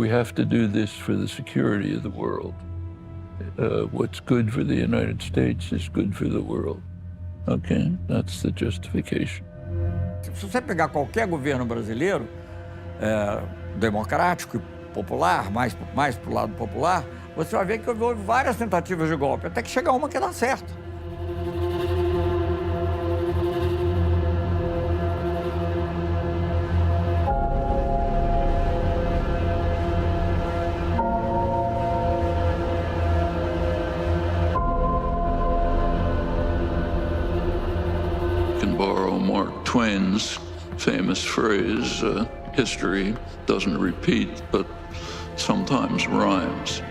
We have to do this for the security of the world. What's good for the United States is good for the world. Okay? That's the justification. Se você pegar qualquer governo brasileiro, democrático e popular, mais pro lado popular, você vai ver que houve várias tentativas de golpe, até que chega uma que dá certo. Can borrow Mark Twain's famous phrase, history doesn't repeat, but sometimes rhymes.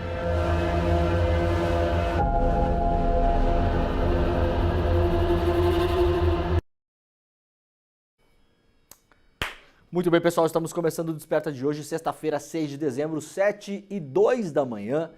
Muito bem, pessoal, estamos começando o Desperta de hoje, sexta-feira, 6 de dezembro, 7h02 da manhã.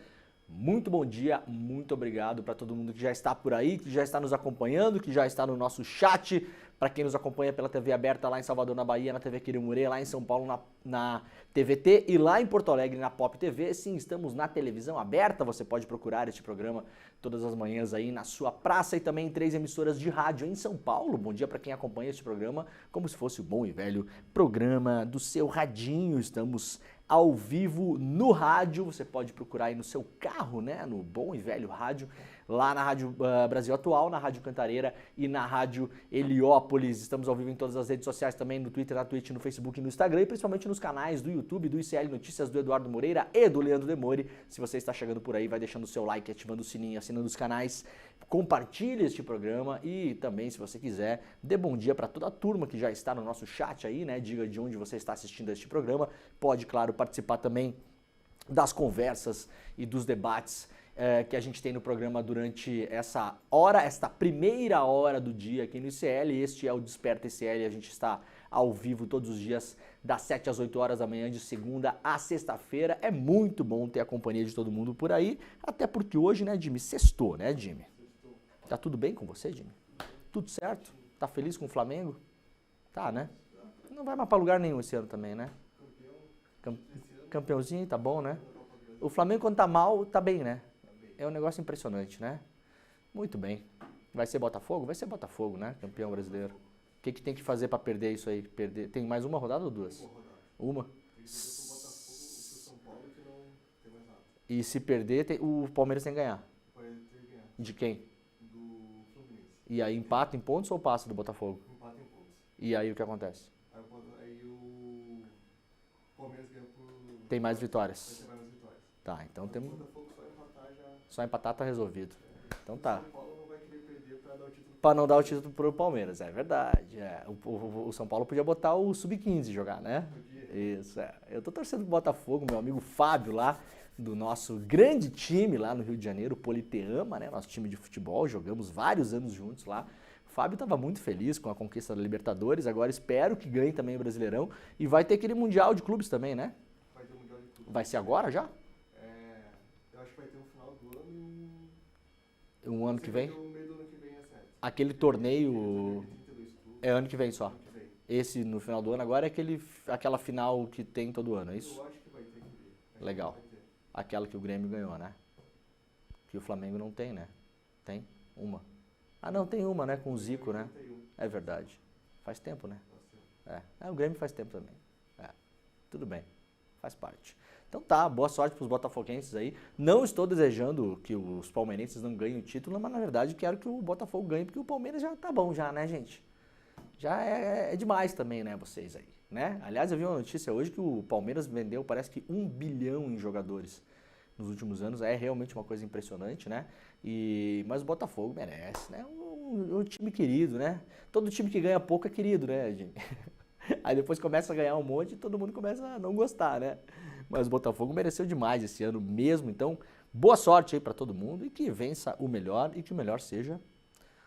Muito bom dia, muito obrigado para todo mundo que já está por aí, que já está nos acompanhando, que já está no nosso chat, para quem nos acompanha pela TV aberta lá em Salvador, na Bahia, na TV Quirumurê, lá em São Paulo, na TVT e lá em Porto Alegre, na Pop TV. Sim, estamos na televisão aberta, você pode procurar este programa todas as manhãs aí na sua praça e também em 3 emissoras de rádio em São Paulo. Bom dia para quem acompanha este programa, como se fosse o bom e velho programa do seu radinho. Estamos ao vivo no rádio, você pode procurar aí no seu carro, né, no bom e velho rádio, lá na Rádio Brasil Atual, na Rádio Cantareira e na Rádio Heliópolis. Estamos ao vivo em todas as redes sociais também, no Twitter, na Twitch, no Facebook e no Instagram, e principalmente nos canais do YouTube, do ICL Notícias, do Eduardo Moreira e do Leandro Demore. Se você está chegando por aí, vai deixando o seu like, ativando o sininho, assinando os canais, compartilhe este programa e também, se você quiser, dê bom dia para toda a turma que já está no nosso chat aí, né? Diga de onde você está assistindo a este programa. Pode, claro, participar também das conversas e dos debates que a gente tem no programa durante essa primeira hora do dia aqui no ICL. Este é o Desperta ICL, a gente está ao vivo todos os dias, das 7 às 8 horas da manhã, de segunda a sexta-feira. É muito bom ter a companhia de todo mundo por aí, até porque hoje, né, Jimmy, sextou, né, Jimmy? Tá tudo bem com você, Jimmy? Tudo certo? Tá feliz com o Flamengo? Tá, né? Não vai mais pra lugar nenhum esse ano também, né? Campeãozinho, tá bom, né? O Flamengo, quando tá mal, tá bem, né? É um negócio impressionante, né? Muito bem. Vai ser Botafogo? Vai ser Botafogo, né? Campeão brasileiro. O que tem que fazer pra perder isso aí? Tem mais uma rodada ou duas? Uma? E se perder, o Palmeiras tem que ganhar. De quem? Do Fluminense. E aí empata em pontos ou passa do Botafogo? Empata em pontos. E aí o que acontece? Aí o Palmeiras ganha por... Tem mais vitórias. Vai ter mais vitórias. Tá, então temos... O Botafogo só empatar já... Só empatar tá resolvido. Então tá. O São Paulo não vai querer perder pra dar o título... Pra não dar o título pro Palmeiras, é verdade. É. O São Paulo podia botar o Sub-15 jogar, né? Podia. Isso, é. Eu tô torcendo pro Botafogo, meu amigo Fábio lá, do nosso grande time lá no Rio de Janeiro, o Politeama, né? Nosso time de futebol, jogamos vários anos juntos lá. O Fábio estava muito feliz com a conquista da Libertadores, agora espero que ganhe também o Brasileirão. E vai ter aquele Mundial de Clubes também, né? Vai ter o Mundial de Clubes. Vai ser agora já? Eu acho que vai ter um final do ano e Um ano que vem? O meio do ano que vem é certo. Aquele torneio 32 clubes. é ano que vem só. Ano que vem. Esse no final do ano agora é aquela final que tem todo ano, é isso? Eu acho que vai ter que ver. Legal. Vai ter. Aquela que o Grêmio ganhou, né? Que o Flamengo não tem, né? Tem? Uma. Ah, não, tem uma, né? Com o Zico, né? É verdade. Faz tempo, né? O Grêmio faz tempo também. Tudo bem. Faz parte. Então tá, boa sorte pros botafoguenses aí. Não estou desejando que os palmeirenses não ganhem o título, mas na verdade quero que o Botafogo ganhe, porque o Palmeiras já tá bom já, né, gente? Já é demais também, né, vocês aí, né? Aliás, eu vi uma notícia hoje que o Palmeiras vendeu, parece que 1 bilhão em jogadores nos últimos anos. É realmente uma coisa impressionante, né? Mas o Botafogo merece, né? Um time querido, né? Todo time que ganha pouco é querido, né, Jimmy? Aí depois começa a ganhar um monte e todo mundo começa a não gostar, né? Mas o Botafogo mereceu demais esse ano mesmo, então boa sorte aí pra todo mundo e que vença o melhor e que o melhor seja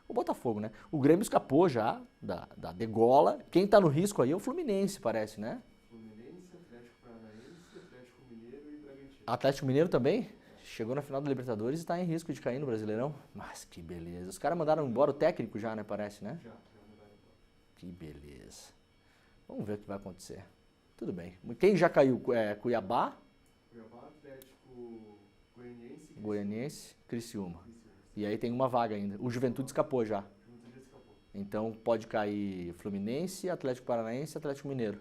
o Botafogo, né? O Grêmio escapou já da degola. Quem tá no risco aí é o Fluminense, parece, né? Fluminense, Atlético Paranaense, Atlético Mineiro e Bragantino. Atlético Mineiro também? Chegou na final da Libertadores e está em risco de cair no Brasileirão. Mas que beleza. Os caras mandaram embora o técnico já, né? Parece, né? Já mandaram embora. Que beleza. Vamos ver o que vai acontecer. Tudo bem. Quem já caiu? Cuiabá, Goianiense, Criciúma. E aí tem uma vaga ainda. O Juventude escapou já. Então pode cair Fluminense, Atlético Paranaense, Atlético Mineiro.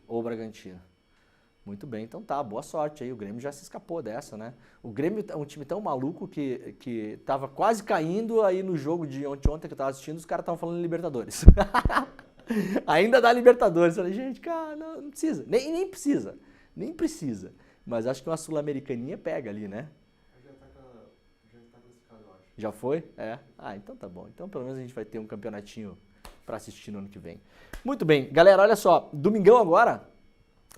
Ou Bragantino. Muito bem, então tá, boa sorte aí. O Grêmio já se escapou dessa, né? O Grêmio é um time tão maluco que tava quase caindo aí no jogo de ontem que eu tava assistindo, os caras estavam falando em Libertadores. Ainda dá Libertadores. Eu falei, gente, cara, não precisa. Nem precisa. Nem precisa. Mas acho que uma Sul-Americaninha pega ali, né? Já tá classificado, eu acho. Já foi? É? Ah, então tá bom. Então pelo menos a gente vai ter um campeonatinho pra assistir no ano que vem. Muito bem. Galera, olha só. Domingão agora,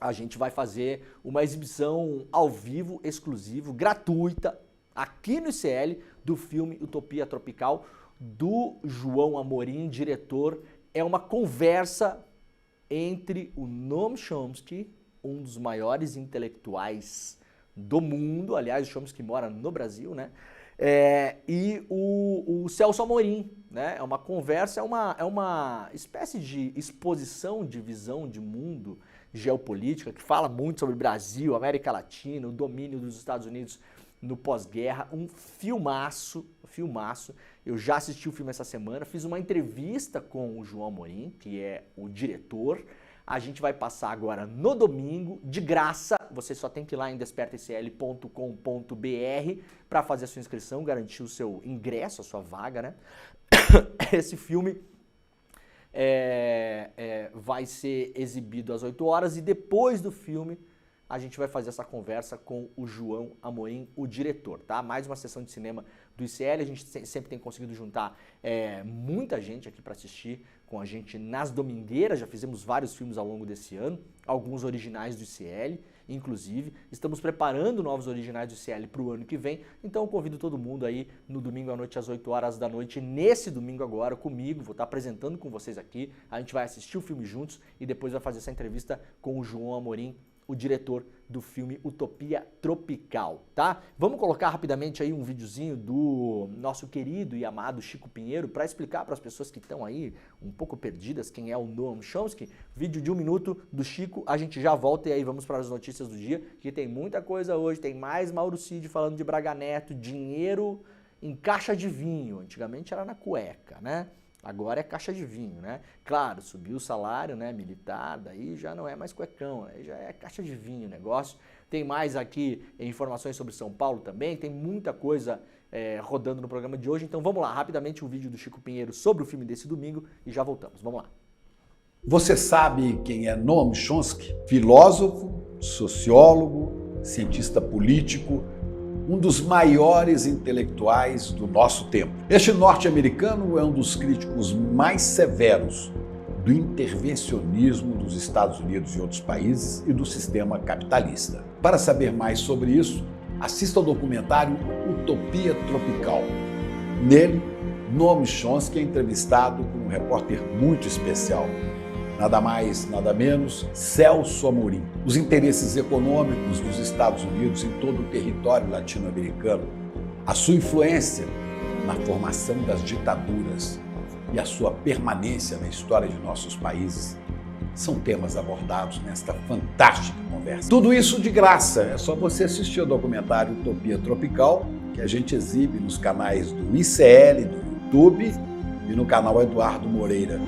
a gente vai fazer uma exibição ao vivo, exclusivo, gratuita, aqui no ICL, do filme Utopia Tropical, do João Amorim, diretor. É uma conversa entre o Noam Chomsky, um dos maiores intelectuais do mundo, aliás, o Chomsky mora no Brasil, né? E o Celso Amorim, né? É uma conversa, é uma espécie de exposição de visão de mundo geopolítica, que fala muito sobre Brasil, América Latina, o domínio dos Estados Unidos no pós-guerra, um filmaço. Eu já assisti o filme essa semana, fiz uma entrevista com o João Amorim, que é o diretor. A gente vai passar agora no domingo, de graça. Você só tem que ir lá em despertaicl.com.br para fazer a sua inscrição, garantir o seu ingresso, a sua vaga, né? Esse filme vai ser exibido às 8 horas e depois do filme a gente vai fazer essa conversa com o João Amorim, o diretor, tá? Mais uma sessão de cinema do ICL, a gente sempre tem conseguido juntar muita gente aqui para assistir com a gente nas domingueiras, já fizemos vários filmes ao longo desse ano, alguns originais do ICL, inclusive, estamos preparando novos originais do ICL para o ano que vem, então eu convido todo mundo aí no domingo à noite às 8 horas da noite, nesse domingo agora comigo, vou estar apresentando com vocês aqui, a gente vai assistir o filme juntos e depois vai fazer essa entrevista com o João Amorim, o diretor do filme Utopia Tropical, tá? Vamos colocar rapidamente aí um videozinho do nosso querido e amado Chico Pinheiro para explicar para as pessoas que estão aí um pouco perdidas quem é o Noam Chomsky. Vídeo de 1 minuto do Chico, a gente já volta e aí vamos para as notícias do dia, que tem muita coisa hoje, tem mais Mauro Cid falando de Braga Neto, dinheiro em caixa de vinho, antigamente era na cueca, né? Agora é caixa de vinho, né? Claro, subiu o salário, né, militar, daí já não é mais cuecão, aí já é caixa de vinho o negócio. Tem mais aqui informações sobre São Paulo também, tem muita coisa rodando no programa de hoje. Então vamos lá, rapidamente um vídeo do Chico Pinheiro sobre o filme desse domingo e já voltamos. Vamos lá. Você sabe quem é Noam Chomsky? Filósofo, sociólogo, cientista político, um dos maiores intelectuais do nosso tempo. Este norte-americano é um dos críticos mais severos do intervencionismo dos Estados Unidos e outros países e do sistema capitalista. Para saber mais sobre isso, assista ao documentário Utopia Tropical. Nele, Noam Chomsky é entrevistado por um repórter muito especial. Nada mais, nada menos, Celso Amorim. Os interesses econômicos dos Estados Unidos em todo o território latino-americano, a sua influência na formação das ditaduras e a sua permanência na história de nossos países são temas abordados nesta fantástica conversa. Tudo isso de graça, é só você assistir ao documentário Utopia Tropical, que a gente exibe nos canais do ICL, do YouTube e no canal Eduardo Moreira.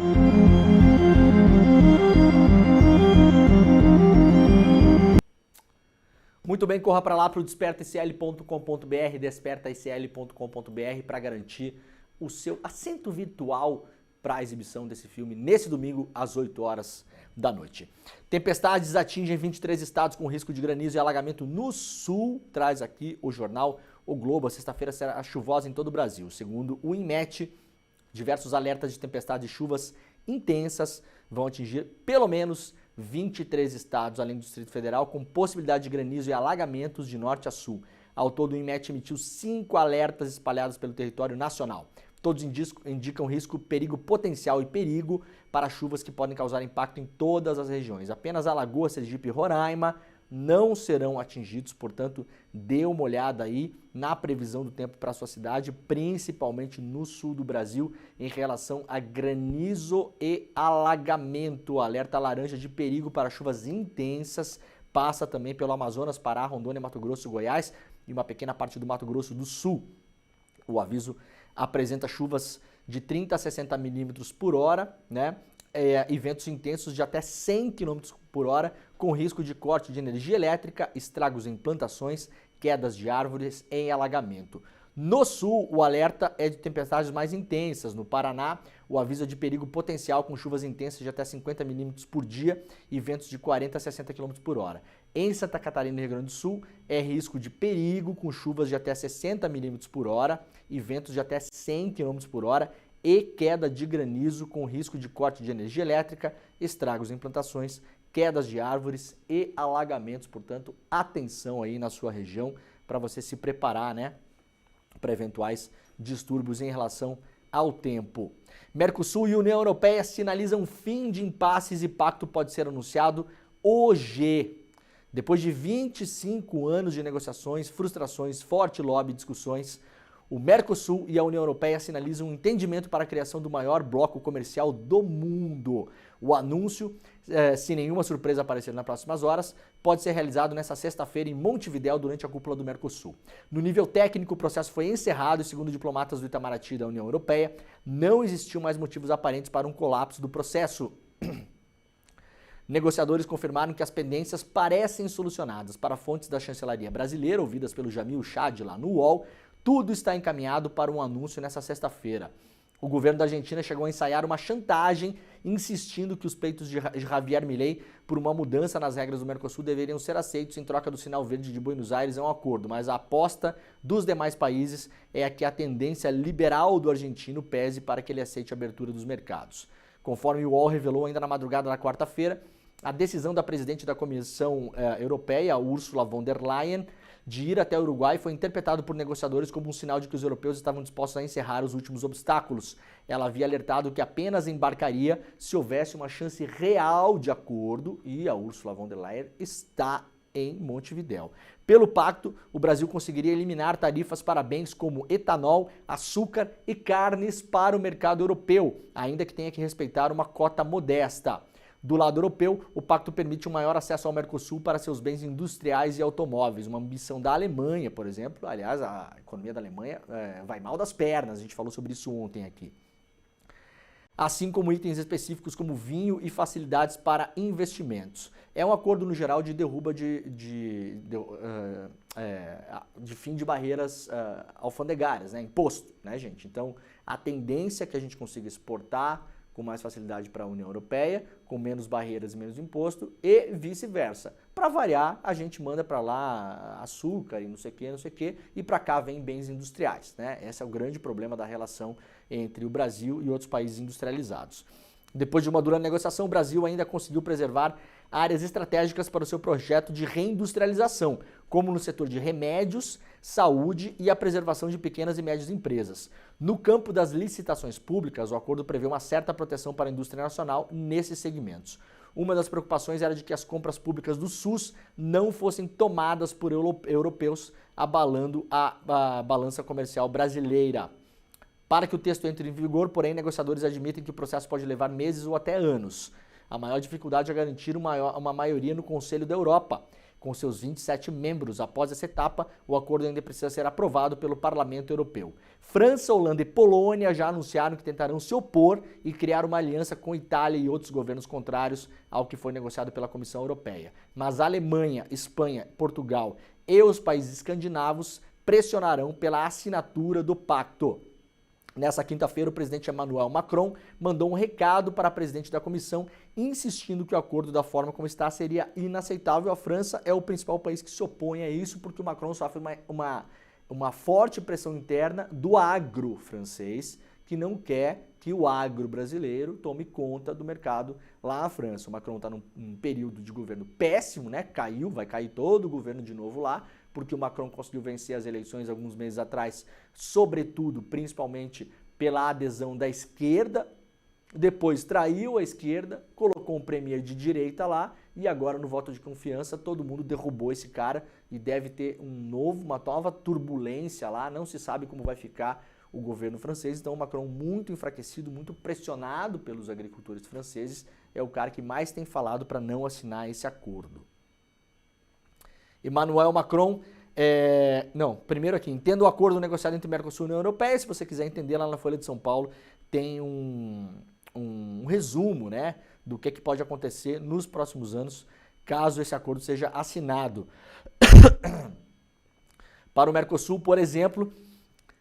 Muito bem, corra para lá para o despertaicl.com.br, despertaicl.com.br para garantir o seu assento virtual para a exibição desse filme nesse domingo às 8 horas da noite. Tempestades atingem 23 estados com risco de granizo e alagamento no sul, traz aqui o jornal O Globo. A sexta-feira será chuvosa em todo o Brasil. Segundo o INMET, diversos alertas de tempestades e chuvas intensas vão atingir pelo menos 23 estados, além do Distrito Federal, com possibilidade de granizo e alagamentos de norte a sul. Ao todo, o INMET emitiu 5 alertas espalhados pelo território nacional. Todos indicam risco, perigo potencial e perigo para chuvas que podem causar impacto em todas as regiões. Apenas Alagoas, Sergipe e Roraima não serão atingidos, portanto, dê uma olhada aí na previsão do tempo para a sua cidade, principalmente no sul do Brasil, em relação a granizo e alagamento. Alerta laranja de perigo para chuvas intensas passa também pelo Amazonas, Pará, Rondônia, Mato Grosso, Goiás e uma pequena parte do Mato Grosso do Sul. O aviso apresenta chuvas de 30 a 60 milímetros por hora, né? E ventos intensos de até 100 km por hora, com risco de corte de energia elétrica, estragos em plantações, quedas de árvores e alagamento. No sul, o alerta é de tempestades mais intensas. No Paraná, o aviso é de perigo potencial com chuvas intensas de até 50 milímetros por dia e ventos de 40 a 60 km por hora. Em Santa Catarina e Rio Grande do Sul, é risco de perigo com chuvas de até 60 milímetros por hora e ventos de até 100 km por hora e queda de granizo com risco de corte de energia elétrica, estragos em plantações, quedas de árvores e alagamentos. Portanto, atenção aí na sua região para você se preparar, né, para eventuais distúrbios em relação ao tempo. Mercosul e União Europeia sinalizam fim de impasses e pacto pode ser anunciado hoje. Depois de 25 anos de negociações, frustrações, forte lobby e discussões, o Mercosul e a União Europeia sinalizam um entendimento para a criação do maior bloco comercial do mundo. O anúncio, se nenhuma surpresa aparecer nas próximas horas, pode ser realizado nesta sexta-feira em Montevidéu durante a cúpula do Mercosul. No nível técnico, o processo foi encerrado e, segundo diplomatas do Itamaraty e da União Europeia, não existiu mais motivos aparentes para um colapso do processo. Negociadores confirmaram que as pendências parecem solucionadas. Para fontes da chancelaria brasileira, ouvidas pelo Jamil Chad lá no UOL, tudo está encaminhado para um anúncio nesta sexta-feira. O governo da Argentina chegou a ensaiar uma chantagem, insistindo que os pleitos de Javier Milei por uma mudança nas regras do Mercosul deveriam ser aceitos em troca do sinal verde de Buenos Aires a um acordo, mas a aposta dos demais países é que a tendência liberal do argentino pese para que ele aceite a abertura dos mercados. Conforme o UOL revelou ainda na madrugada da quarta-feira, a decisão da presidente da Comissão Europeia, Ursula von der Leyen, de ir até o Uruguai foi interpretado por negociadores como um sinal de que os europeus estavam dispostos a encerrar os últimos obstáculos. Ela havia alertado que apenas embarcaria se houvesse uma chance real de acordo e a Ursula von der Leyen está em Montevidéu. Pelo pacto, o Brasil conseguiria eliminar tarifas para bens como etanol, açúcar e carnes para o mercado europeu, ainda que tenha que respeitar uma cota modesta. Do lado europeu, o pacto permite um maior acesso ao Mercosul para seus bens industriais e automóveis, uma ambição da Alemanha, por exemplo. Aliás, a economia da Alemanha vai mal das pernas, a gente falou sobre isso ontem aqui. Assim como itens específicos como vinho e facilidades para investimentos. É um acordo, no geral, de derruba de fim de barreiras alfandegárias, né? Imposto, né, gente? Então, a tendência é que a gente consiga exportar com mais facilidade para a União Europeia, com menos barreiras e menos imposto, e vice-versa. Para variar, a gente manda para lá açúcar e não sei o que, e para cá vem bens industriais, né? Esse é o grande problema da relação entre o Brasil e outros países industrializados. Depois de uma dura negociação, o Brasil ainda conseguiu preservar áreas estratégicas para o seu projeto de reindustrialização, como no setor de remédios, saúde e a preservação de pequenas e médias empresas. No campo das licitações públicas, o acordo prevê uma certa proteção para a indústria nacional nesses segmentos. Uma das preocupações era de que as compras públicas do SUS não fossem tomadas por europeus, abalando a balança comercial brasileira. Para que o texto entre em vigor, porém, negociadores admitem que o processo pode levar meses ou até anos. A maior dificuldade é garantir uma maioria no Conselho da Europa. Com seus 27 membros, após essa etapa, o acordo ainda precisa ser aprovado pelo Parlamento Europeu. França, Holanda e Polônia já anunciaram que tentarão se opor e criar uma aliança com Itália e outros governos contrários ao que foi negociado pela Comissão Europeia. Mas a Alemanha, Espanha, Portugal e os países escandinavos pressionarão pela assinatura do pacto. Nessa quinta-feira, o presidente Emmanuel Macron mandou um recado para a presidente da comissão, insistindo que o acordo da forma como está seria inaceitável. A França é o principal país que se opõe a isso, porque o Macron sofre uma forte pressão interna do agro francês, que não quer que o agro brasileiro tome conta do mercado lá na França. O Macron está num período de governo péssimo, né? Vai cair todo o governo de novo lá, porque o Macron conseguiu vencer as eleições alguns meses atrás, sobretudo, principalmente, pela adesão da esquerda, depois traiu a esquerda, colocou um premier de direita lá, e agora no voto de confiança todo mundo derrubou esse cara e deve ter uma nova turbulência lá, não se sabe como vai ficar o governo francês. Então o Macron, muito enfraquecido, muito pressionado pelos agricultores franceses, é o cara que mais tem falado para não assinar esse acordo. Emmanuel Macron, primeiro aqui, entenda o acordo negociado entre Mercosul e União Europeia. Se você quiser entender, lá na Folha de São Paulo tem um resumo, né, do que pode acontecer nos próximos anos, caso esse acordo seja assinado. Para o Mercosul, por exemplo,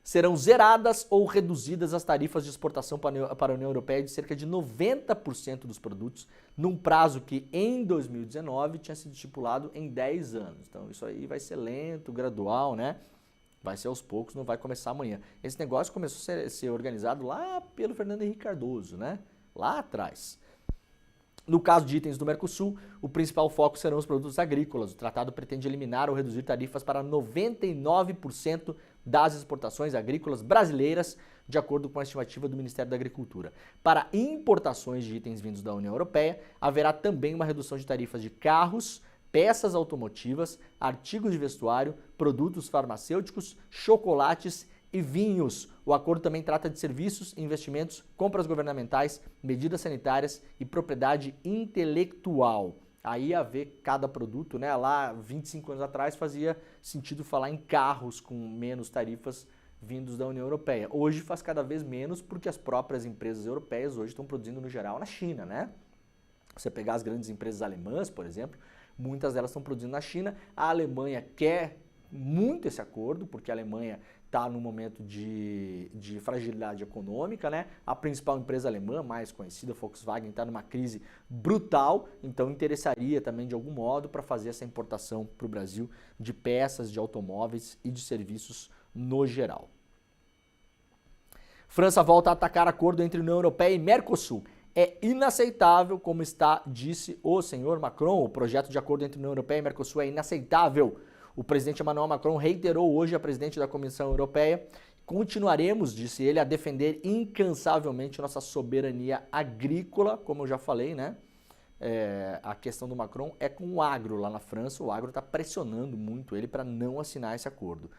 serão zeradas ou reduzidas as tarifas de exportação para a União Europeia de cerca de 90% dos produtos, num prazo que em 2019 tinha sido estipulado em 10 anos. Então isso aí vai ser lento, gradual, né? Vai ser aos poucos, não vai começar amanhã. Esse negócio começou a ser organizado lá pelo Fernando Henrique Cardoso, né? Lá atrás. No caso de itens do Mercosul, o principal foco serão os produtos agrícolas. O tratado pretende eliminar ou reduzir tarifas para 99% das exportações agrícolas brasileiras, de acordo com a estimativa do Ministério da Agricultura. Para importações de itens vindos da União Europeia, haverá também uma redução de tarifas de carros, peças automotivas, artigos de vestuário, produtos farmacêuticos, chocolates e vinhos. O acordo também trata de serviços, investimentos, compras governamentais, medidas sanitárias e propriedade intelectual. Aí a ver cada produto, né? Lá 25 anos atrás fazia sentido falar em carros com menos tarifas vindos da União Europeia. Hoje faz cada vez menos porque as próprias empresas europeias hoje estão produzindo no geral na China, né? Você pegar as grandes empresas alemãs, por exemplo, muitas delas estão produzindo na China. A Alemanha quer muito esse acordo, porque a Alemanha está num momento de fragilidade econômica, né? A principal empresa alemã, mais conhecida, Volkswagen, está numa crise brutal, então interessaria também de algum modo para fazer essa importação para o Brasil de peças, de automóveis e de serviços no geral. França volta a atacar acordo entre União Europeia e Mercosul. É inaceitável, como disse o senhor Macron, o projeto de acordo entre União Europeia e Mercosul é inaceitável. O presidente Emmanuel Macron reiterou hoje à presidente da Comissão Europeia: continuaremos, disse ele, a defender incansavelmente nossa soberania agrícola, como eu já falei, né? A questão do Macron é com o agro lá na França. O agro está pressionando muito ele para não assinar esse acordo.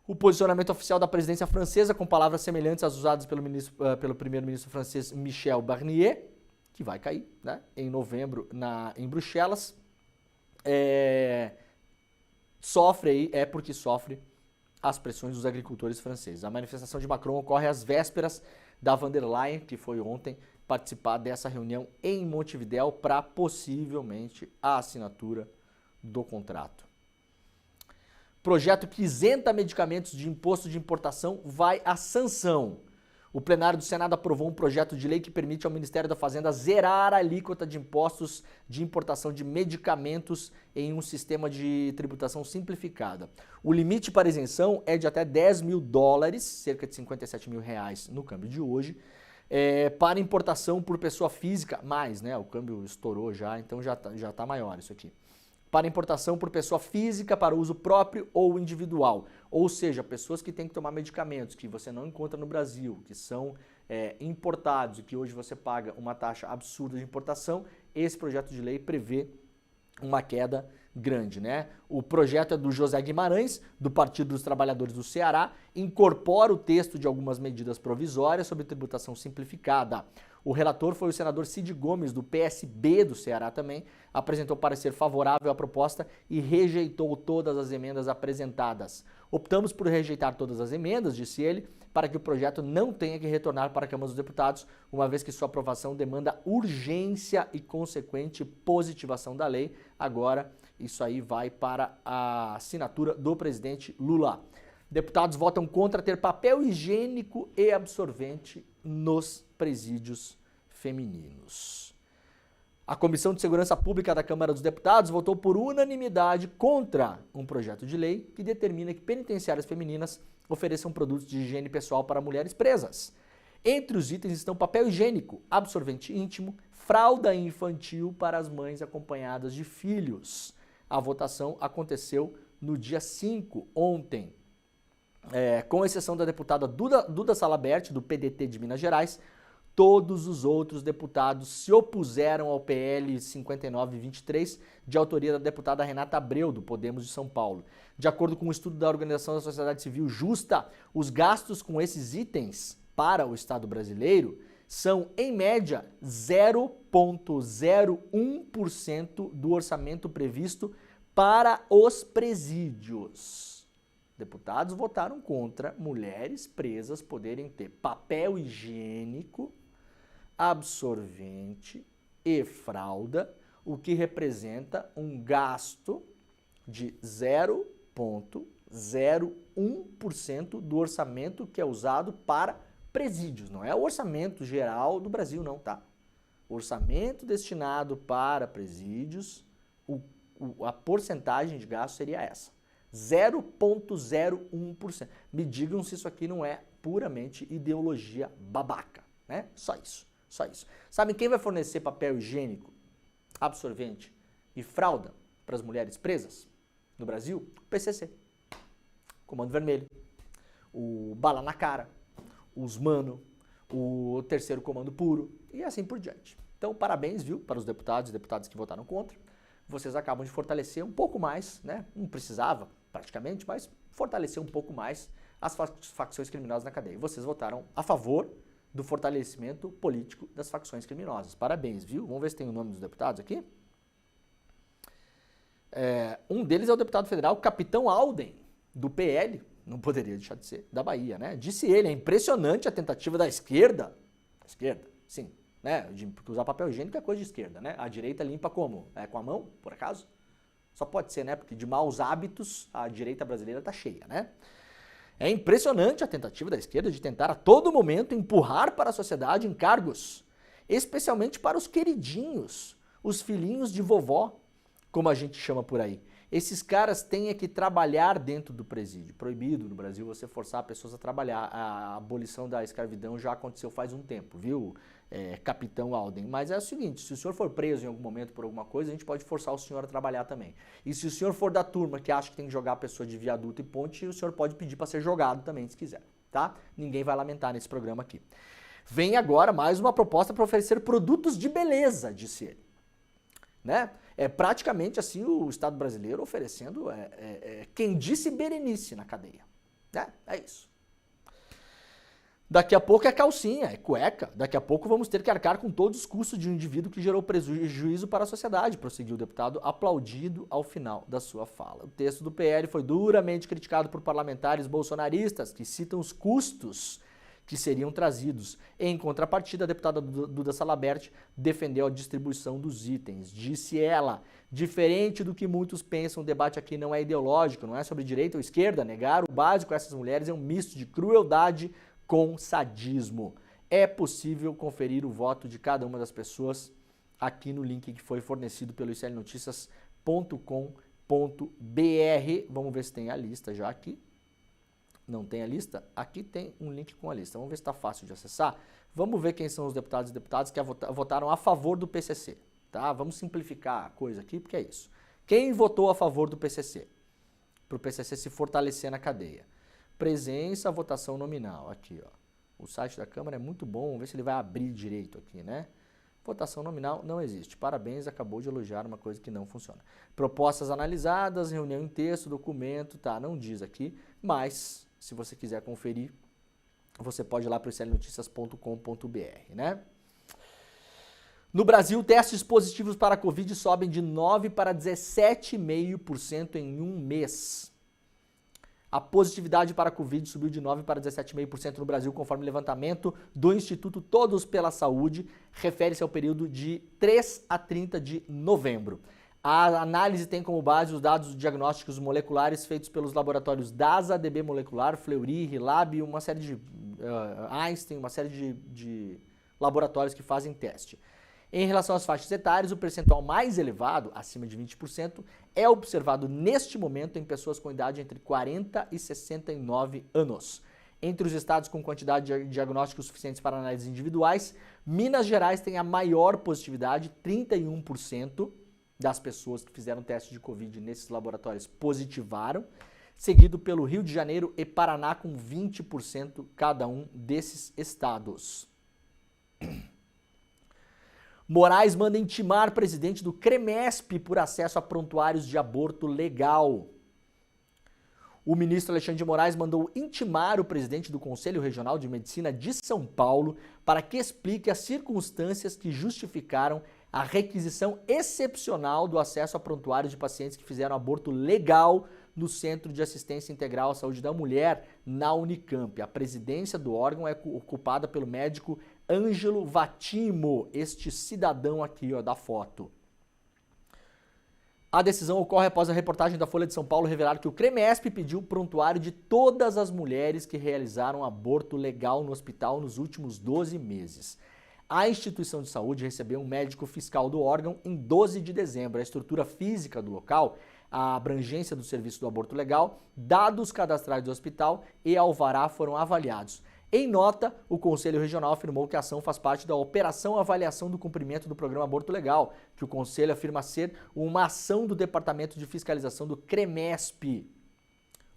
O posicionamento oficial da presidência francesa, com palavras semelhantes às usadas pelo primeiro-ministro francês Michel Barnier, que vai cair, né, em novembro em Bruxelas, porque sofre as pressões dos agricultores franceses. A manifestação de Macron ocorre às vésperas da Van der Leyen, que foi ontem participar dessa reunião em Montevidéu para possivelmente a assinatura do contrato. Projeto que isenta medicamentos de imposto de importação vai à sanção. O plenário do Senado aprovou um projeto de lei que permite ao Ministério da Fazenda zerar a alíquota de impostos de importação de medicamentos em um sistema de tributação simplificada. O limite para isenção é de até $10 mil, cerca de R$57 mil no câmbio de hoje, para importação por pessoa física, mais, né? O câmbio estourou já, então já tá maior isso aqui. Para importação por pessoa física para uso próprio ou individual. Ou seja, pessoas que têm que tomar medicamentos que você não encontra no Brasil, que são importados e que hoje você paga uma taxa absurda de importação, esse projeto de lei prevê uma queda grande, né? O projeto é do José Guimarães, do Partido dos Trabalhadores do Ceará, incorpora o texto de algumas medidas provisórias sobre tributação simplificada. O relator foi o senador Cid Gomes, do PSB do Ceará também, apresentou parecer favorável à proposta e rejeitou todas as emendas apresentadas. Optamos por rejeitar todas as emendas, disse ele, para que o projeto não tenha que retornar para a Câmara dos Deputados, uma vez que sua aprovação demanda urgência e consequente positivação da lei. Agora, isso aí vai para a assinatura do presidente Lula. Deputados votam contra ter papel higiênico e absorvente nos presídios femininos. A Comissão de Segurança Pública da Câmara dos Deputados votou por unanimidade contra um projeto de lei que determina que penitenciárias femininas ofereçam produtos de higiene pessoal para mulheres presas. Entre os itens estão papel higiênico, absorvente íntimo, fralda infantil para as mães acompanhadas de filhos. A votação aconteceu no dia 5, ontem. Com exceção da deputada Duda Salabert, do PDT de Minas Gerais, todos os outros deputados se opuseram ao PL 5923, de autoria da deputada Renata Abreu, do Podemos de São Paulo. De acordo com um estudo da Organização da Sociedade Civil Justa, os gastos com esses itens para o Estado brasileiro são, em média, 0,01% do orçamento previsto para os presídios. Deputados votaram contra mulheres presas poderem ter papel higiênico, absorvente e fralda, o que representa um gasto de 0,01% do orçamento que é usado para presídios. Não é o orçamento geral do Brasil, não, tá? O orçamento destinado para presídios, a porcentagem de gasto seria essa. 0,01%. Me digam se isso aqui não é puramente ideologia babaca, né? Só isso, só isso. Sabem quem vai fornecer papel higiênico, absorvente e fralda para as mulheres presas no Brasil? O PCC, Comando Vermelho, o Bala na Cara, os Mano, o Terceiro Comando Puro e assim por diante. Então, parabéns, viu, para os deputados e deputadas que votaram contra. Vocês acabam de fortalecer um pouco mais, né? Não precisava praticamente, mas fortalecer um pouco mais as facções criminosas na cadeia. Vocês votaram a favor do fortalecimento político das facções criminosas. Parabéns, viu? Vamos ver se tem o nome dos deputados aqui. Um deles é o deputado federal Capitão Alden, do PL, não poderia deixar de ser, da Bahia, né? Disse ele, é impressionante a tentativa da esquerda, sim, né? Porque usar papel higiênico é coisa de esquerda, né? A direita limpa como? Com a mão, por acaso? Só pode ser, né? Porque de maus hábitos a direita brasileira tá cheia, né? É impressionante a tentativa da esquerda de tentar a todo momento empurrar para a sociedade encargos, especialmente para os queridinhos, os filhinhos de vovó, como a gente chama por aí. Esses caras têm que trabalhar dentro do presídio. Proibido no Brasil você forçar pessoas a trabalhar. A abolição da escravidão já aconteceu faz um tempo, viu, Capitão Alden? Mas é o seguinte, se o senhor for preso em algum momento por alguma coisa, a gente pode forçar o senhor a trabalhar também. E se o senhor for da turma que acha que tem que jogar a pessoa de viaduto e ponte, o senhor pode pedir para ser jogado também, se quiser, tá? Ninguém vai lamentar nesse programa aqui. Vem agora mais uma proposta para oferecer produtos de beleza, disse ele. Né? É praticamente assim o Estado brasileiro oferecendo quem disse Berenice na cadeia. Né? É isso. Daqui a pouco é calcinha, é cueca. Daqui a pouco vamos ter que arcar com todos os custos de um indivíduo que gerou prejuízo para a sociedade, prosseguiu o deputado, aplaudido ao final da sua fala. O texto do PL foi duramente criticado por parlamentares bolsonaristas que citam os custos que seriam trazidos. Em contrapartida, a deputada Duda Salabert defendeu a distribuição dos itens. Disse ela, diferente do que muitos pensam, o debate aqui não é ideológico, não é sobre direita ou esquerda. Negar o básico a essas mulheres é um misto de crueldade com sadismo. É possível conferir o voto de cada uma das pessoas aqui no link que foi fornecido pelo iclnoticias.com.br. Vamos ver se tem a lista já aqui. Não tem a lista? Aqui tem um link com a lista. Vamos ver se está fácil de acessar. Vamos ver quem são os deputados e deputadas que votaram a favor do PCC. Tá? Vamos simplificar a coisa aqui, porque é isso. Quem votou a favor do PCC? Para o PCC se fortalecer na cadeia. Presença, votação nominal. Aqui, ó. O site da Câmara é muito bom. Vamos ver se ele vai abrir direito aqui, né? Votação nominal não existe. Parabéns, acabou de elogiar uma coisa que não funciona. Propostas analisadas, reunião em texto, documento, tá? Não diz aqui, mas se você quiser conferir, você pode ir lá para o iclnoticias.com.br, né? No Brasil, testes positivos para a Covid sobem de 9% para 17,5% em um mês. A positividade para a Covid subiu de 9% para 17,5% no Brasil, conforme o levantamento do Instituto Todos pela Saúde, refere-se ao período de 3 a 30 de novembro. A análise tem como base os dados diagnósticos moleculares feitos pelos laboratórios DASA, DB Molecular, Fleury, Rilab, uma série de Einstein, uma série de laboratórios que fazem teste. Em relação às faixas etárias, o percentual mais elevado, acima de 20%, é observado neste momento em pessoas com idade entre 40 e 69 anos. Entre os estados com quantidade de diagnósticos suficientes para análises individuais, Minas Gerais tem a maior positividade, 31%. Das pessoas que fizeram teste de Covid nesses laboratórios positivaram, seguido pelo Rio de Janeiro e Paraná com 20% cada um desses estados. Moraes manda intimar presidente do CREMESP por acesso a prontuários de aborto legal. O ministro Alexandre de Moraes mandou intimar o presidente do Conselho Regional de Medicina de São Paulo para que explique as circunstâncias que justificaram a requisição excepcional do acesso a prontuários de pacientes que fizeram aborto legal no Centro de Assistência Integral à Saúde da Mulher, na Unicamp. A presidência do órgão é ocupada pelo médico Ângelo Vatimo, este cidadão aqui, ó, da foto. A decisão ocorre após a reportagem da Folha de São Paulo revelar que o CREMESP pediu prontuário de todas as mulheres que realizaram aborto legal no hospital nos últimos 12 meses. A instituição de saúde recebeu um médico fiscal do órgão em 12 de dezembro. A estrutura física do local, a abrangência do serviço do aborto legal, dados cadastrais do hospital e alvará foram avaliados. Em nota, o Conselho Regional afirmou que a ação faz parte da Operação Avaliação do Cumprimento do Programa Aborto Legal, que o Conselho afirma ser uma ação do Departamento de Fiscalização do CREMESP.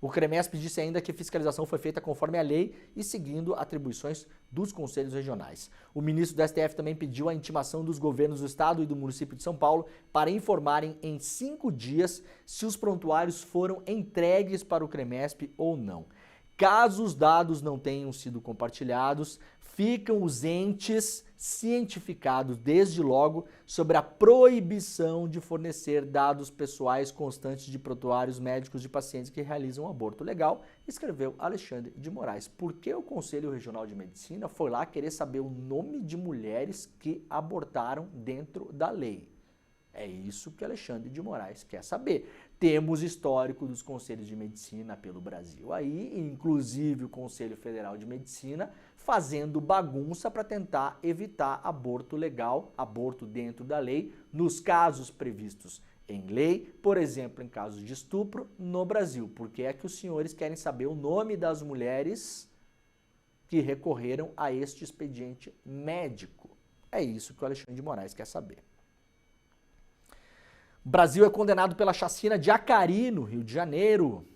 O CREMESP disse ainda que a fiscalização foi feita conforme a lei e seguindo atribuições dos conselhos regionais. O ministro do STF também pediu a intimação dos governos do estado e do município de São Paulo para informarem em 5 dias se os prontuários foram entregues para o CREMESP ou não. Caso os dados não tenham sido compartilhados, ficam os entes cientificados desde logo sobre a proibição de fornecer dados pessoais constantes de prontuários médicos de pacientes que realizam aborto legal, escreveu Alexandre de Moraes. Por que o Conselho Regional de Medicina foi lá querer saber o nome de mulheres que abortaram dentro da lei? É isso que Alexandre de Moraes quer saber. Temos histórico dos conselhos de medicina pelo Brasil aí, inclusive o Conselho Federal de Medicina, fazendo bagunça para tentar evitar aborto legal, aborto dentro da lei, nos casos previstos em lei, por exemplo, em casos de estupro no Brasil. Porque é que os senhores querem saber o nome das mulheres que recorreram a este expediente médico. É isso que o Alexandre de Moraes quer saber. O Brasil é condenado pela chacina de Acari, no Rio de Janeiro.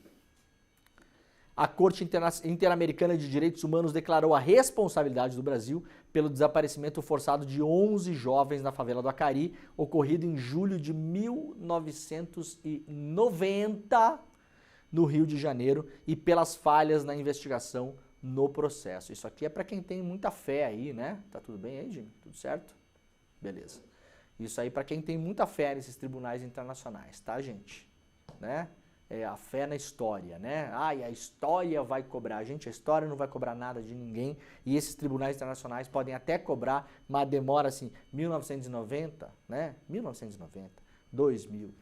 A Corte Interamericana de Direitos Humanos declarou a responsabilidade do Brasil pelo desaparecimento forçado de 11 jovens na favela do Acari, ocorrido em julho de 1990, no Rio de Janeiro, e pelas falhas na investigação no processo. Isso aqui é para quem tem muita fé aí, né? Tá tudo bem aí, Jimmy? Tudo certo? Beleza. Isso aí para quem tem muita fé nesses tribunais internacionais, tá, gente? Né? É a fé na história, né? E a história vai cobrar. Gente, a história não vai cobrar nada de ninguém e esses tribunais internacionais podem até cobrar, mas demora assim, 1990, né? 1990, 2000,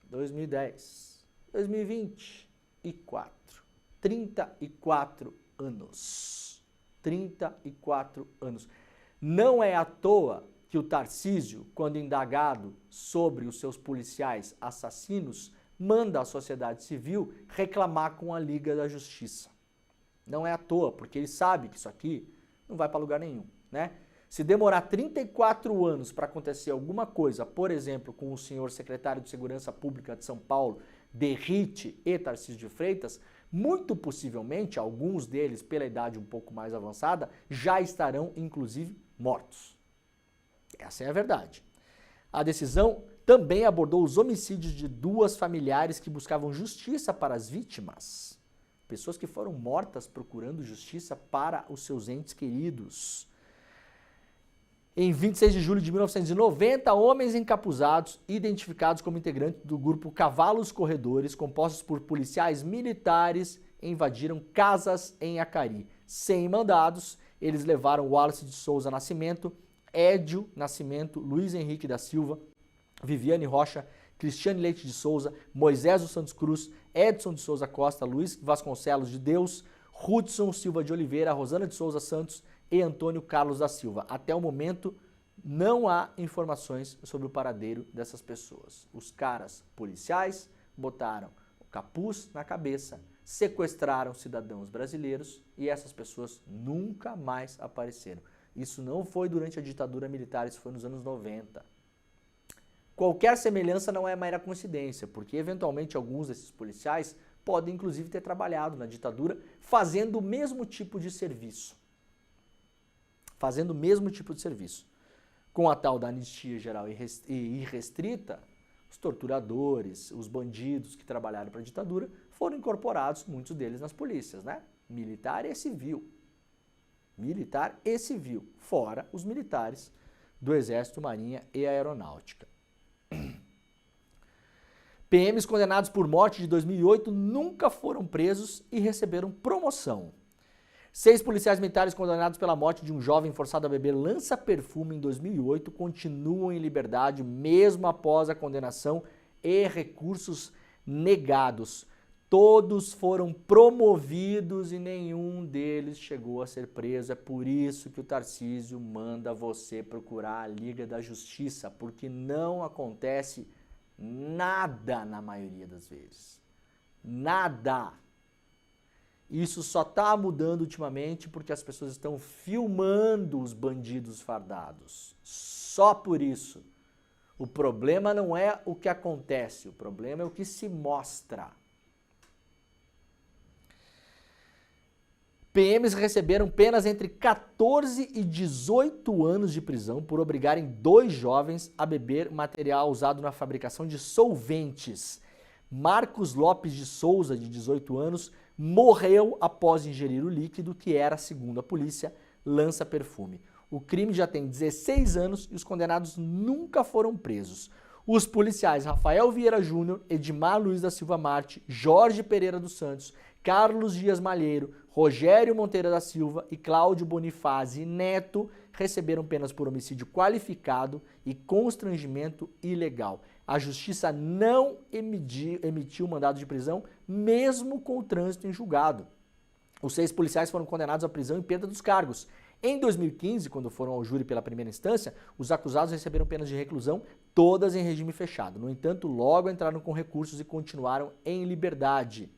2010, 2024, 34 anos. 34 anos. Não é à toa que o Tarcísio, quando indagado sobre os seus policiais assassinos, manda a sociedade civil reclamar com a Liga da Justiça. Não é à toa, porque ele sabe que isso aqui não vai para lugar nenhum, né? Se demorar 34 anos para acontecer alguma coisa, por exemplo, com o senhor secretário de Segurança Pública de São Paulo, Derrite e Tarcísio de Freitas, muito possivelmente, alguns deles, pela idade um pouco mais avançada, já estarão, inclusive, mortos. Essa é a verdade. A decisão também abordou os homicídios de 2 familiares que buscavam justiça para as vítimas. Pessoas que foram mortas procurando justiça para os seus entes queridos. Em 26 de julho de 1990, homens encapuzados, identificados como integrantes do grupo Cavalos Corredores, compostos por policiais militares, invadiram casas em Acari. Sem mandados, eles levaram Wallace de Souza Nascimento, Édio Nascimento, Luiz Henrique da Silva, Viviane Rocha, Cristiane Leite de Souza, Moisés dos Santos Cruz, Edson de Souza Costa, Luiz Vasconcelos de Deus, Hudson Silva de Oliveira, Rosana de Souza Santos e Antônio Carlos da Silva. Até o momento, não há informações sobre o paradeiro dessas pessoas. Os caras policiais botaram o capuz na cabeça, sequestraram cidadãos brasileiros e essas pessoas nunca mais apareceram. Isso não foi durante a ditadura militar, isso foi nos anos 90. Qualquer semelhança não é mera coincidência, porque eventualmente alguns desses policiais podem inclusive ter trabalhado na ditadura fazendo o mesmo tipo de serviço. Com a tal da anistia geral e irrestrita, os torturadores, os bandidos que trabalharam para a ditadura foram incorporados, muitos deles nas polícias, né? Militar e civil. Fora os militares do Exército, Marinha e Aeronáutica. PMs condenados por morte de 2008 nunca foram presos e receberam promoção. 6 policiais militares condenados pela morte de um jovem forçado a beber lança-perfume em 2008 continuam em liberdade mesmo após a condenação e recursos negados. Todos foram promovidos e nenhum deles chegou a ser preso. É por isso que o Tarcísio manda você procurar a Liga da Justiça, porque não acontece nada na maioria das vezes. Nada. Isso só está mudando ultimamente porque as pessoas estão filmando os bandidos fardados. Só por isso. O problema não é o que acontece, o problema é o que se mostra. PMs receberam penas entre 14 e 18 anos de prisão por obrigarem 2 jovens a beber material usado na fabricação de solventes. Marcos Lopes de Souza, de 18 anos, morreu após ingerir o líquido que era, segundo a polícia, lança-perfume. O crime já tem 16 anos e os condenados nunca foram presos. Os policiais Rafael Vieira Júnior, Edmar Luiz da Silva Marte, Jorge Pereira dos Santos, Carlos Dias Malheiro, Rogério Monteiro da Silva e Cláudio Bonifazzi Neto receberam penas por homicídio qualificado e constrangimento ilegal. A justiça não emitiu mandado de prisão, mesmo com o trânsito em julgado. Os 6 policiais foram condenados à prisão em perda dos cargos. Em 2015, quando foram ao júri pela primeira instância, os acusados receberam penas de reclusão, todas em regime fechado. No entanto, logo entraram com recursos e continuaram em liberdade.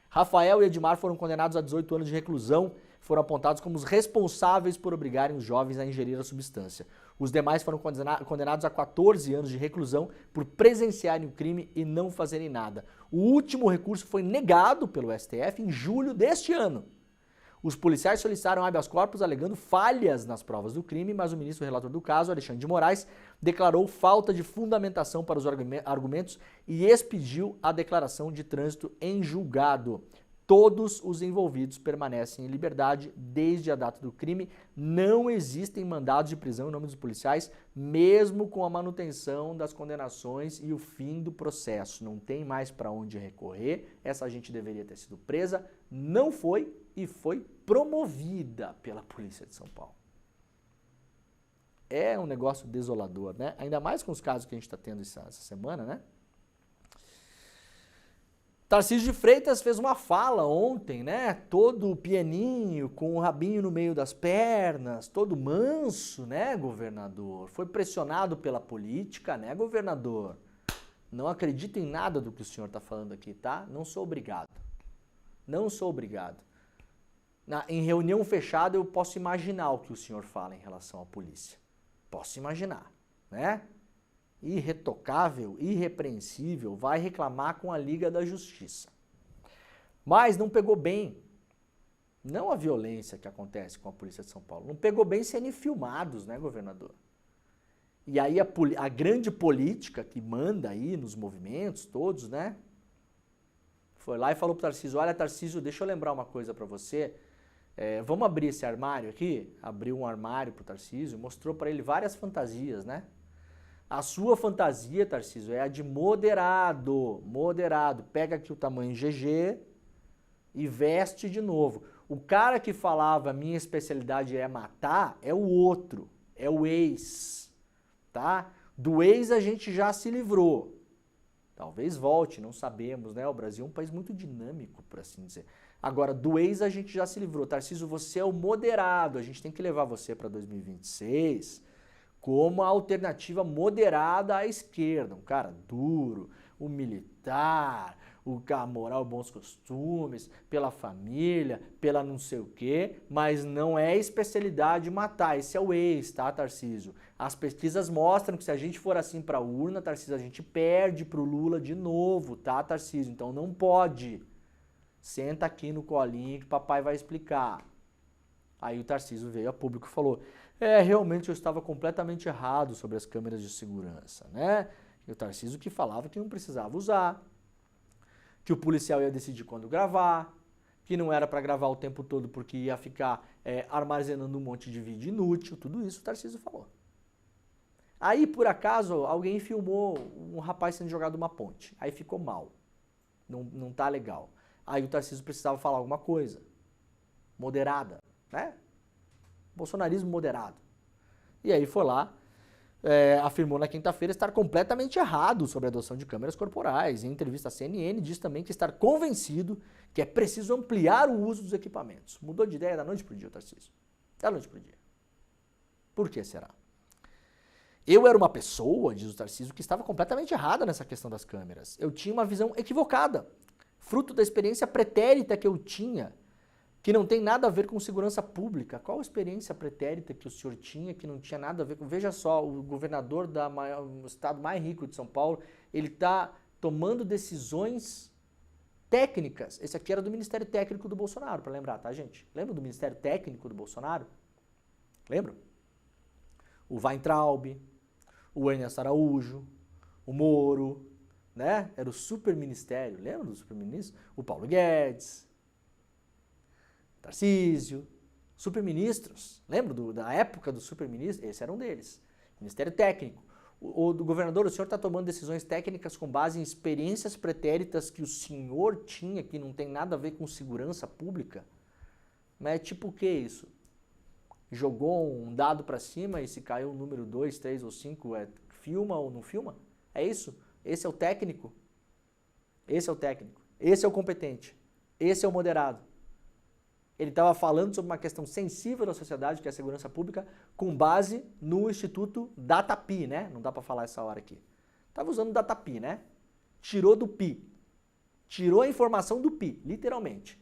Rafael e Edmar foram condenados a 18 anos de reclusão, foram apontados como os responsáveis por obrigarem os jovens a ingerir a substância. Os demais foram condenados a 14 anos de reclusão por presenciarem o crime e não fazerem nada. O último recurso foi negado pelo STF em julho deste ano. Os policiais solicitaram habeas corpus alegando falhas nas provas do crime, mas o ministro relator do caso, Alexandre de Moraes, declarou falta de fundamentação para os argumentos e expediu a declaração de trânsito em julgado. Todos os envolvidos permanecem em liberdade desde a data do crime. Não existem mandados de prisão em nome dos policiais, mesmo com a manutenção das condenações e o fim do processo. Não tem mais para onde recorrer. Essa gente deveria ter sido presa, não foi e foi promovida pela Polícia de São Paulo. É um negócio desolador, né? Ainda mais com os casos que a gente está tendo essa semana, né? Tarcísio de Freitas fez uma fala ontem, né? Todo pianinho, com o rabinho no meio das pernas, todo manso, né, governador? Foi pressionado pela política, né, governador? Não acredito em nada do que o senhor está falando aqui, tá? Não sou obrigado. Não sou obrigado. Em reunião fechada eu posso imaginar o que o senhor fala em relação à polícia. Posso imaginar, né? Irretocável, irrepreensível, vai reclamar com a Liga da Justiça. Mas não pegou bem, não a violência que acontece com a Polícia de São Paulo, não pegou bem serem filmados, né, governador? E aí a grande política que manda aí nos movimentos todos, né, foi lá e falou pro Tarcísio, olha Tarcísio, deixa eu lembrar uma coisa para você, vamos abrir esse armário aqui? Abriu um armário pro Tarcísio, mostrou para ele várias fantasias, né? A sua fantasia, Tarcísio, é a de moderado, moderado. Pega aqui o tamanho GG e veste de novo. O cara que falava minha especialidade é matar é o outro, é o ex, tá? Do ex a gente já se livrou. Talvez volte, não sabemos, né? O Brasil é um país muito dinâmico, por assim dizer. Agora, do ex a gente já se livrou. Tarcísio, você é o moderado, a gente tem que levar você para 2026... como a alternativa moderada à esquerda, um cara duro, o militar, o moral, bons costumes, pela família, pela não sei o quê, mas não é especialidade matar, esse é o ex, tá, Tarcísio? As pesquisas mostram que se a gente for assim para a urna, Tarcísio, a gente perde pro Lula de novo, tá, Tarcísio? Então não pode. Senta aqui no colinho que papai vai explicar. Aí o Tarcísio veio a público e falou, realmente eu estava completamente errado sobre as câmeras de segurança, né? E o Tarcísio que falava que não precisava usar, que o policial ia decidir quando gravar, que não era para gravar o tempo todo porque ia ficar armazenando um monte de vídeo inútil, tudo isso o Tarcísio falou. Aí, por acaso, alguém filmou um rapaz sendo jogado uma ponte. Aí ficou mal. Não tá legal. Aí o Tarcísio precisava falar alguma coisa. Moderada, né? Bolsonarismo moderado. E aí foi lá, afirmou na quinta-feira estar completamente errado sobre a adoção de câmeras corporais. Em entrevista à CNN, diz também que estar convencido que é preciso ampliar o uso dos equipamentos. Mudou de ideia da noite pro dia, o Tarcísio. Da noite pro dia. Por que será? Eu era uma pessoa, diz o Tarcísio, que estava completamente errada nessa questão das câmeras. Eu tinha uma visão equivocada, fruto da experiência pretérita que eu tinha, que não tem nada a ver com segurança pública. Qual a experiência pretérita que o senhor tinha que não tinha nada a ver com... Veja só, o governador do estado mais rico de São Paulo, ele está tomando decisões técnicas. Esse aqui era do Ministério Técnico do Bolsonaro, para lembrar, tá, gente? Lembra do Ministério Técnico do Bolsonaro? Lembram? O Weintraub, o Ernesto Araújo, o Moro, né? Era o superministério, lembra do superministro? O Paulo Guedes, Tarcísio, superministros, lembra da época do superministro? Esse era um deles. Ministério Técnico. O do governador, o senhor está tomando decisões técnicas com base em experiências pretéritas que o senhor tinha, que não tem nada a ver com segurança pública? Mas é tipo o que isso? Jogou um dado para cima e se caiu o número 2, 3 ou 5, filma ou não filma? É isso? Esse é o técnico? Esse é o técnico. Esse é o competente. Esse é o moderado. Ele estava falando sobre uma questão sensível da sociedade, que é a segurança pública, com base no Instituto Datapi, né? Não dá para falar essa hora aqui. Estava usando o Datapi, né? Tirou do Pi. Tirou a informação do Pi, literalmente.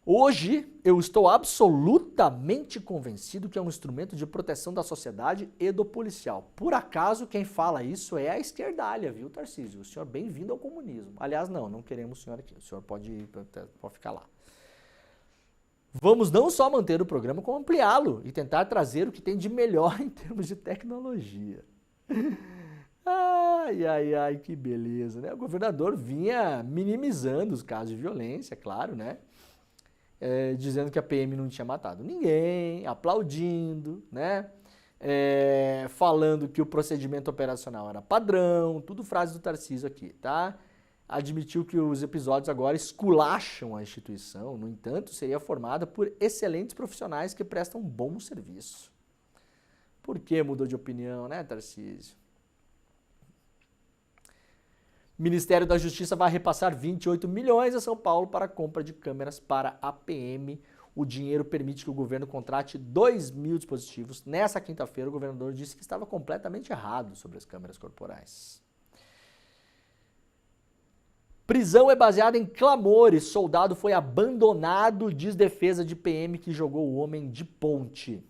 Hoje, eu estou absolutamente convencido que é um instrumento de proteção da sociedade e do policial. Por acaso, quem fala isso é a esquerdalha, viu, Tarcísio? O senhor bem-vindo ao comunismo. Aliás, não queremos o senhor aqui. O senhor pode ficar lá. Vamos não só manter o programa, como ampliá-lo e tentar trazer o que tem de melhor em termos de tecnologia. Ai, que beleza, né? O governador vinha minimizando os casos de violência, claro, né? Dizendo que a PM não tinha matado ninguém, aplaudindo, né? Falando que o procedimento operacional era padrão, tudo frase do Tarcísio aqui, tá? Admitiu que os episódios agora esculacham a instituição, no entanto, seria formada por excelentes profissionais que prestam um bom serviço. Por que mudou de opinião, né, Tarcísio? Ministério da Justiça vai repassar 28 milhões a São Paulo para a compra de câmeras para a PM. O dinheiro permite que o governo contrate 2.000 dispositivos. Nessa quinta-feira, o governador disse que estava completamente errado sobre as câmeras corporais. Prisão é baseada em clamores. Soldado foi abandonado, diz defesa de PM que jogou o homem de ponte.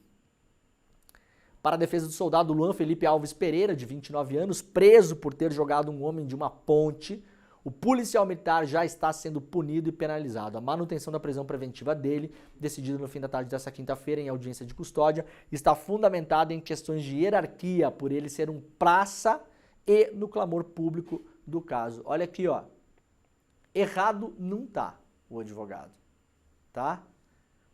Para a defesa do soldado Luan Felipe Alves Pereira, de 29 anos, preso por ter jogado um homem de uma ponte, o policial militar já está sendo punido e penalizado. A manutenção da prisão preventiva dele, decidida no fim da tarde dessa quinta-feira em audiência de custódia, está fundamentada em questões de hierarquia, por ele ser um praça e no clamor público do caso. Olha aqui, ó. Errado não tá o advogado, tá?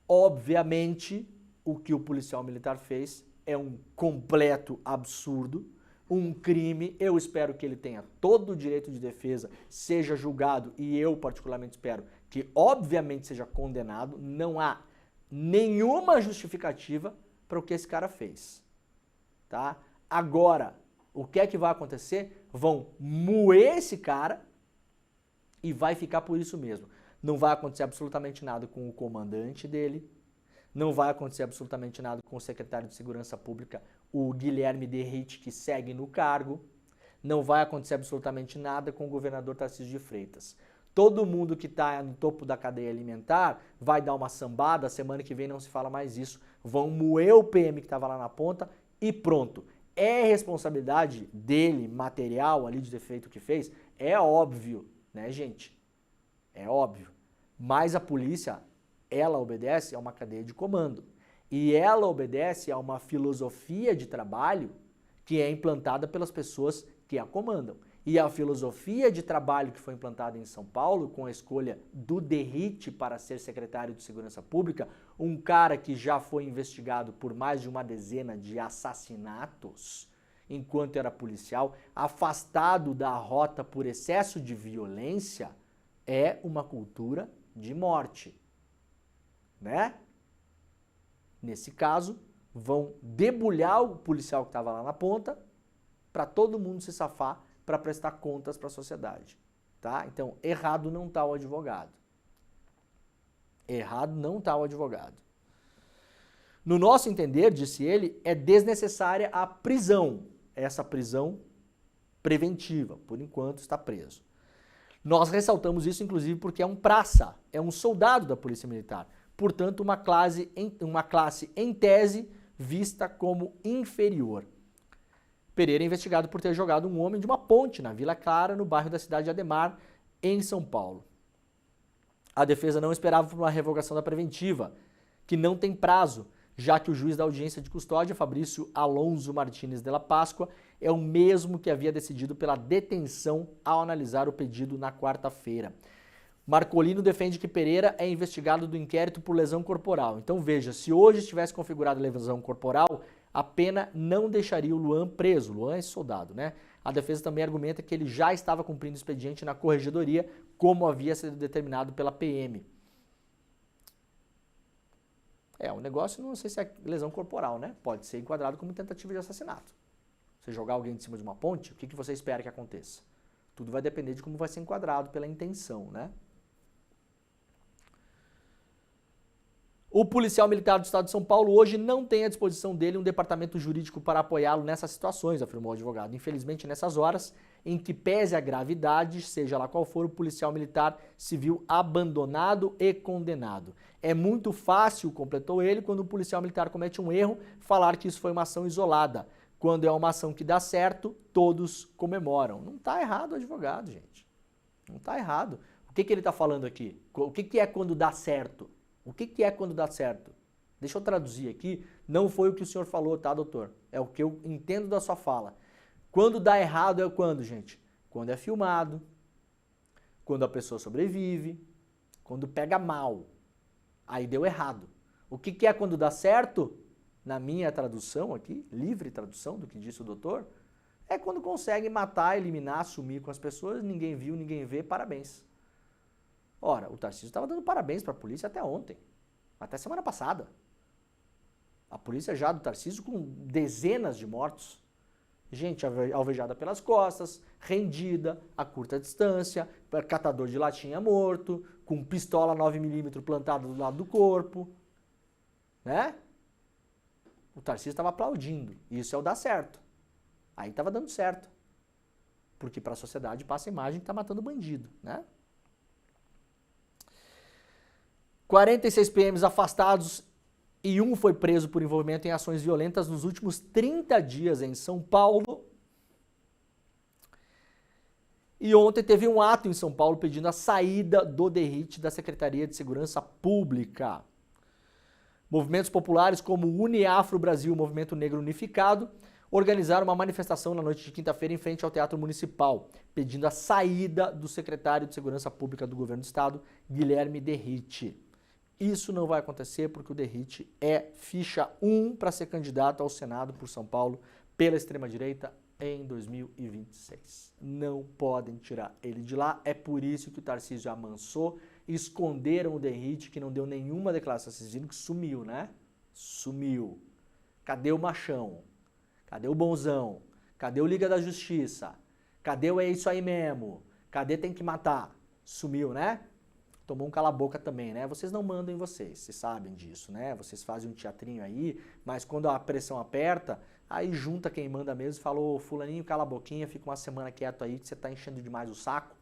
Obviamente, o que o policial militar fez é um completo absurdo, um crime. Eu espero que ele tenha todo o direito de defesa, seja julgado, e eu particularmente espero que obviamente seja condenado. Não há nenhuma justificativa para o que esse cara fez, tá? Agora, o que é que vai acontecer? Vão moer esse cara e vai ficar por isso mesmo. Não vai acontecer absolutamente nada com o comandante dele, não vai acontecer absolutamente nada com o secretário de Segurança Pública, o Guilherme Derrite, que segue no cargo. Não vai acontecer absolutamente nada com o governador Tarcísio de Freitas. Todo mundo que está no topo da cadeia alimentar vai dar uma sambada, semana que vem não se fala mais isso. Vão moer o PM que estava lá na ponta e pronto. É responsabilidade dele, material ali de defeito que fez? É óbvio, né, gente? É óbvio. Mas a polícia, ela obedece a uma cadeia de comando. E ela obedece a uma filosofia de trabalho que é implantada pelas pessoas que a comandam. e a filosofia de trabalho que foi implantada em São Paulo, com a escolha do Derrite para ser secretário de Segurança Pública, um cara que já foi investigado por mais de uma dezena de assassinatos enquanto era policial, afastado da rota por excesso de violência, é uma cultura de morte, né? Nesse caso, vão debulhar o policial que estava lá na ponta para todo mundo se safar para prestar contas para a sociedade, tá? Então, errado não está o advogado. Errado não está o advogado. No nosso entender, disse ele, é desnecessária a prisão, essa prisão preventiva, por enquanto está preso. Nós ressaltamos isso, inclusive, porque é um praça, é um soldado da Polícia Militar, portanto, uma classe em tese vista como inferior. Pereira é investigado por ter jogado um homem de uma ponte na Vila Clara, no bairro da cidade de Ademar, em São Paulo. A defesa não esperava por uma revogação da preventiva, que não tem prazo, já que o juiz da audiência de custódia, Fabrício Alonso Martins de la Páscoa, é o mesmo que havia decidido pela detenção ao analisar o pedido na quarta-feira. Marcolino defende que Pereira é investigado do inquérito por lesão corporal. Então veja, se hoje estivesse configurado lesão corporal, a pena não deixaria o Luan preso. Luan é esse soldado, né? A defesa também argumenta que ele já estava cumprindo expediente na corregedoria, como havia sido determinado pela PM. O negócio não sei se é lesão corporal, né? Pode ser enquadrado como tentativa de assassinato. Você jogar alguém de cima de uma ponte, o que você espera que aconteça? Tudo vai depender de como vai ser enquadrado pela intenção, né? O policial militar do estado de São Paulo hoje não tem à disposição dele um departamento jurídico para apoiá-lo nessas situações, afirmou o advogado. Infelizmente, nessas horas em que pese a gravidade, seja lá qual for, o policial militar se viu abandonado e condenado. É muito fácil, completou ele, quando o policial militar comete um erro, falar que isso foi uma ação isolada. Quando é uma ação que dá certo, todos comemoram. Não está errado o advogado, gente. Não está errado. O que ele está falando aqui? O que é quando dá certo? O que é quando dá certo? Deixa eu traduzir aqui. Não foi o que o senhor falou, tá, doutor? É o que eu entendo da sua fala. Quando dá errado é quando, gente? Quando é filmado, quando a pessoa sobrevive, quando pega mal. Aí deu errado. O que é quando dá certo? Na minha tradução aqui, livre tradução do que disse o doutor, é quando consegue matar, eliminar, sumir com as pessoas, ninguém viu, ninguém vê, parabéns. Ora, o Tarcísio estava dando parabéns para a polícia até ontem, até semana passada. A polícia já do Tarcísio com dezenas de mortos. Gente alvejada pelas costas, rendida, a curta distância, catador de latinha morto, com pistola 9mm plantada do lado do corpo, né? O Tarcísio estava aplaudindo. Isso é o dar certo. Aí estava dando certo. Porque para a sociedade passa a imagem que está matando bandido, né? 46 PMs afastados e um foi preso por envolvimento em ações violentas nos últimos 30 dias em São Paulo. E ontem teve um ato em São Paulo pedindo a saída do Derrite da Secretaria de Segurança Pública. Movimentos populares como o Uniafro Brasil, o Movimento Negro Unificado, organizaram uma manifestação na noite de quinta-feira em frente ao Teatro Municipal, pedindo a saída do secretário de Segurança Pública do Governo do Estado, Guilherme Derrite. Isso não vai acontecer porque o Derrite é ficha 1 para ser candidato ao Senado por São Paulo pela extrema-direita em 2026. Não podem tirar ele de lá, é por isso que o Tarcísio amansou. Esconderam o Derrite, que não deu nenhuma declaração. Vocês viram que sumiu, né? Sumiu. Cadê o machão? Cadê o bonzão? Cadê o Liga da Justiça? Cadê o é isso aí mesmo? Cadê tem que matar? Sumiu, né? Tomou um cala-boca também, né? Vocês não mandam em vocês sabem disso, né? Vocês fazem um teatrinho aí, mas quando a pressão aperta, aí junta quem manda mesmo e fala, ô fulaninho, cala a boquinha, fica uma semana quieto aí que você tá enchendo demais o saco,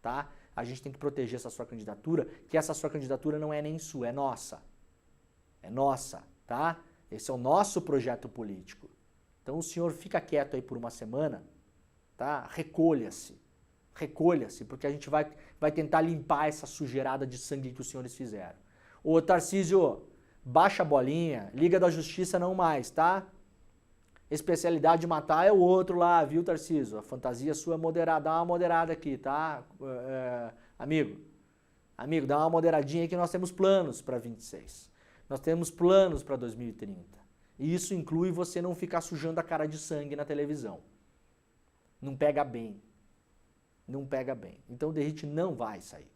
tá? A gente tem que proteger essa sua candidatura, que essa sua candidatura não é nem sua, é nossa. É nossa, tá? Esse é o nosso projeto político. Então o senhor fica quieto aí por uma semana, tá? Recolha-se. Recolha-se, porque a gente vai tentar limpar essa sujeirada de sangue que os senhores fizeram. Ô Tarcísio, baixa a bolinha, Liga da Justiça não mais, tá? Especialidade de matar é o outro lá, viu, Tarcísio? A fantasia sua é moderada, dá uma moderada aqui, tá? Amigo, dá uma moderadinha aí que nós temos planos para 26. Nós temos planos para 2030. E isso inclui você não ficar sujando a cara de sangue na televisão. Não pega bem. Não pega bem. Então o Derrite não vai sair.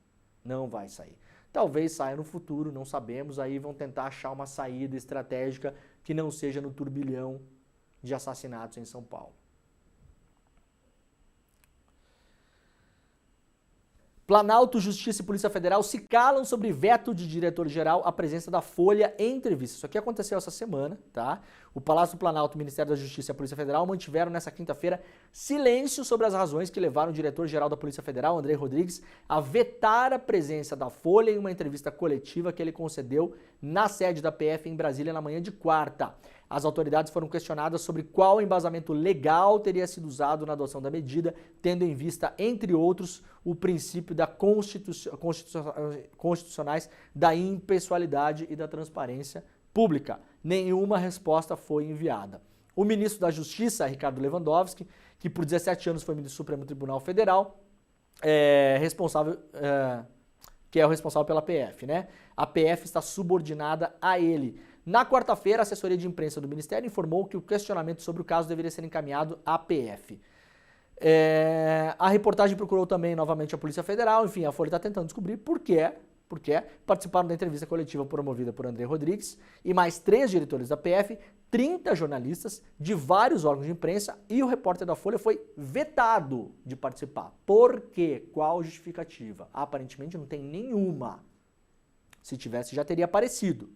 Não vai sair. Talvez saia no futuro, não sabemos. Aí vão tentar achar uma saída estratégica que não seja no turbilhão de assassinatos em São Paulo. Planalto, Justiça e Polícia Federal se calam sobre veto de diretor-geral à presença da Folha em entrevista. Isso aqui aconteceu essa semana, tá? O Palácio do Planalto, o Ministério da Justiça e a Polícia Federal mantiveram nessa quinta-feira silêncio sobre as razões que levaram o diretor-geral da Polícia Federal, André Rodrigues, a vetar a presença da Folha em uma entrevista coletiva que ele concedeu na sede da PF em Brasília na manhã de quarta. As autoridades foram questionadas sobre qual embasamento legal teria sido usado na adoção da medida, tendo em vista, entre outros, o princípio da constitucionais da impessoalidade e da transparência pública. Nenhuma resposta foi enviada. O ministro da Justiça, Ricardo Lewandowski, que por 17 anos foi ministro do Supremo Tribunal Federal, que é o responsável pela PF, né? A PF está subordinada a ele. Na quarta-feira, a assessoria de imprensa do Ministério informou que o questionamento sobre o caso deveria ser encaminhado à PF. A reportagem procurou também novamente a Polícia Federal, enfim, a Folha está tentando descobrir por quê participaram da entrevista coletiva promovida por André Rodrigues e mais 3 diretores da PF, 30 jornalistas de vários órgãos de imprensa e o repórter da Folha foi vetado de participar. Por quê? Qual justificativa? Aparentemente não tem nenhuma. Se tivesse, já teria aparecido.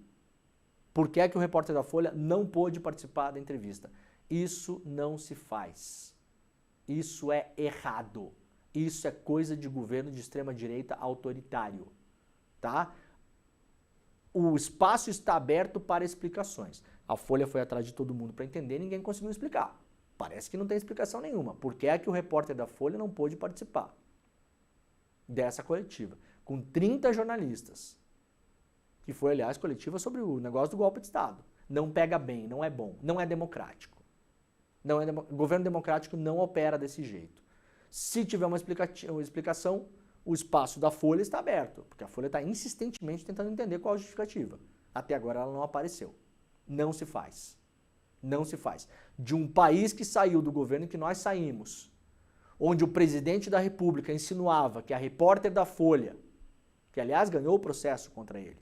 Por que é que o repórter da Folha não pôde participar da entrevista? Isso não se faz. Isso é errado. Isso é coisa de governo de extrema-direita autoritário. Tá? O espaço está aberto para explicações. A Folha foi atrás de todo mundo para entender, ninguém conseguiu explicar. Parece que não tem explicação nenhuma. Por que é que o repórter da Folha não pôde participar dessa coletiva? Com 30 jornalistas. Que foi, aliás, coletiva sobre o negócio do golpe de Estado. Não pega bem, não é bom, não é democrático. O governo democrático não opera desse jeito. Se tiver uma explicação, o espaço da Folha está aberto, porque a Folha está insistentemente tentando entender qual a justificativa. Até agora ela não apareceu. Não se faz. Não se faz. De um país que saiu do governo que nós saímos, onde o presidente da República insinuava que a repórter da Folha, que aliás ganhou o processo contra ele,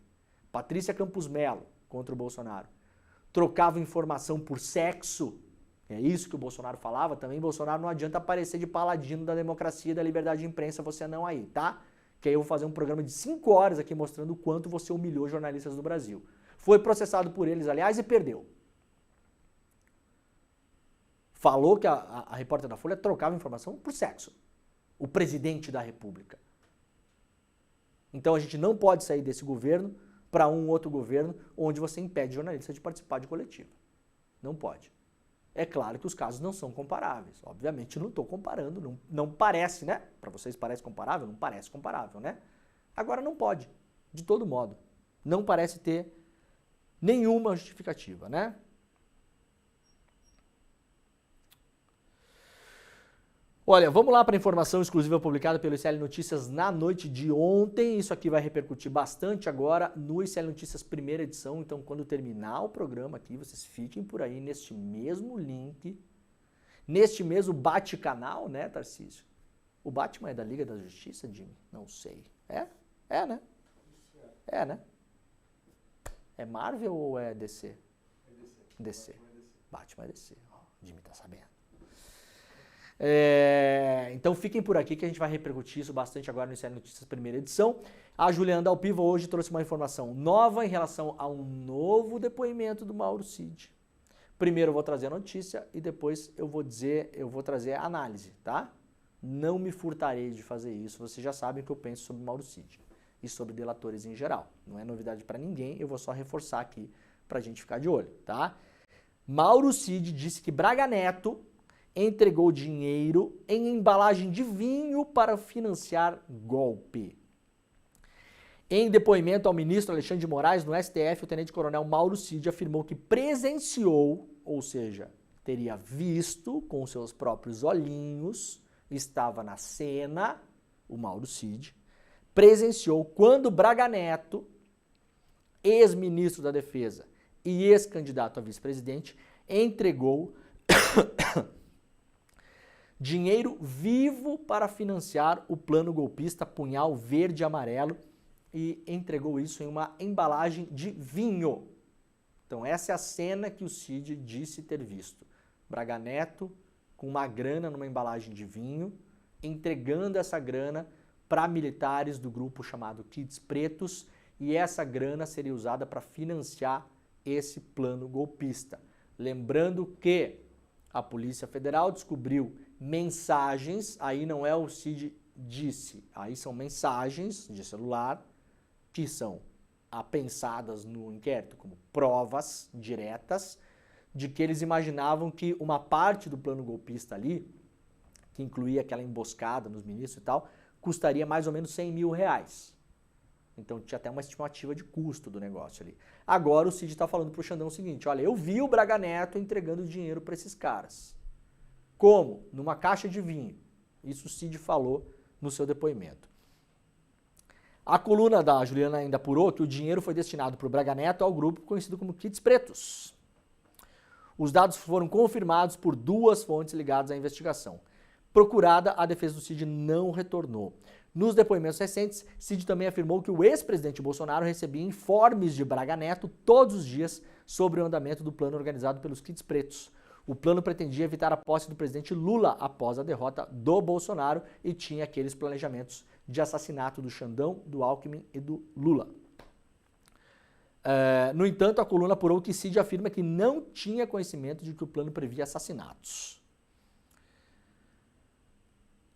Patrícia Campos Melo, contra o Bolsonaro, trocava informação por sexo, é isso que o Bolsonaro falava, também Bolsonaro não adianta aparecer de paladino da democracia e da liberdade de imprensa, você não aí, tá? Que aí eu vou fazer um programa de 5 horas aqui mostrando o quanto você humilhou jornalistas do Brasil. Foi processado por eles, aliás, e perdeu. Falou que a repórter da Folha trocava informação por sexo. O presidente da República. Então a gente não pode sair desse governo para um outro governo onde você impede jornalistas de participar de coletiva. Não pode. É claro que os casos não são comparáveis. Obviamente não estou comparando, não parece, né? Para vocês parece comparável? Não parece comparável, né? Agora não pode, de todo modo. Não parece ter nenhuma justificativa, né? Olha, vamos lá para a informação exclusiva publicada pelo ICL Notícias na noite de ontem. Isso aqui vai repercutir bastante agora no ICL Notícias primeira edição. Então, quando terminar o programa aqui, vocês fiquem por aí neste mesmo link, neste mesmo bate-canal, né, Tarcísio? O Batman é da Liga da Justiça, Jimmy? Não sei. É? É, né? É, né? É Marvel ou é DC? É DC. DC. Batman é DC. Ó, Jimmy tá sabendo. Então fiquem por aqui que a gente vai repercutir isso bastante agora no ICL Notícias primeira edição. A Juliana Dalpiva hoje trouxe uma informação nova em relação a um novo depoimento do Mauro Cid. Primeiro eu vou trazer a notícia e depois eu vou trazer a análise, tá? Não me furtarei de fazer isso, vocês já sabem o que eu penso sobre Mauro Cid e sobre delatores em geral. Não é novidade para ninguém, eu vou só reforçar aqui pra gente ficar de olho, tá? Mauro Cid disse que Braga Neto entregou dinheiro em embalagem de vinho para financiar golpe. Em depoimento ao ministro Alexandre de Moraes, no STF, o tenente-coronel Mauro Cid afirmou que presenciou, ou seja, teria visto com seus próprios olhinhos, estava na cena, o Mauro Cid, presenciou quando Braga Neto, ex-ministro da Defesa e ex-candidato a vice-presidente, entregou dinheiro vivo para financiar o plano golpista Punhal Verde e Amarelo e entregou isso em uma embalagem de vinho. Então essa é a cena que o Cid disse ter visto. Braga Neto com uma grana numa embalagem de vinho, entregando essa grana para militares do grupo chamado Kids Pretos, e essa grana seria usada para financiar esse plano golpista. Lembrando que a Polícia Federal descobriu mensagens, aí não é o Cid disse, aí são mensagens de celular que são apensadas no inquérito como provas diretas de que eles imaginavam que uma parte do plano golpista ali, que incluía aquela emboscada nos ministros e tal, custaria mais ou menos 100 mil reais. Então tinha até uma estimativa de custo do negócio ali. Agora o Cid está falando para o Xandão o seguinte, olha, eu vi o Braga Neto entregando dinheiro para esses caras. Como? Numa caixa de vinho. Isso o Cid falou no seu depoimento. A coluna da Juliana ainda apurou que o dinheiro foi destinado para o Braga Neto ao grupo conhecido como Kids Pretos. Os dados foram confirmados por duas fontes ligadas à investigação. Procurada, a defesa do Cid não retornou. Nos depoimentos recentes, Cid também afirmou que o ex-presidente Bolsonaro recebia informes de Braga Neto todos os dias sobre o andamento do plano organizado pelos Kids Pretos. O plano pretendia evitar a posse do presidente Lula após a derrota do Bolsonaro e tinha aqueles planejamentos de assassinato do Xandão, do Alckmin e do Lula. No entanto, a coluna apurou que Cid afirma que não tinha conhecimento de que o plano previa assassinatos.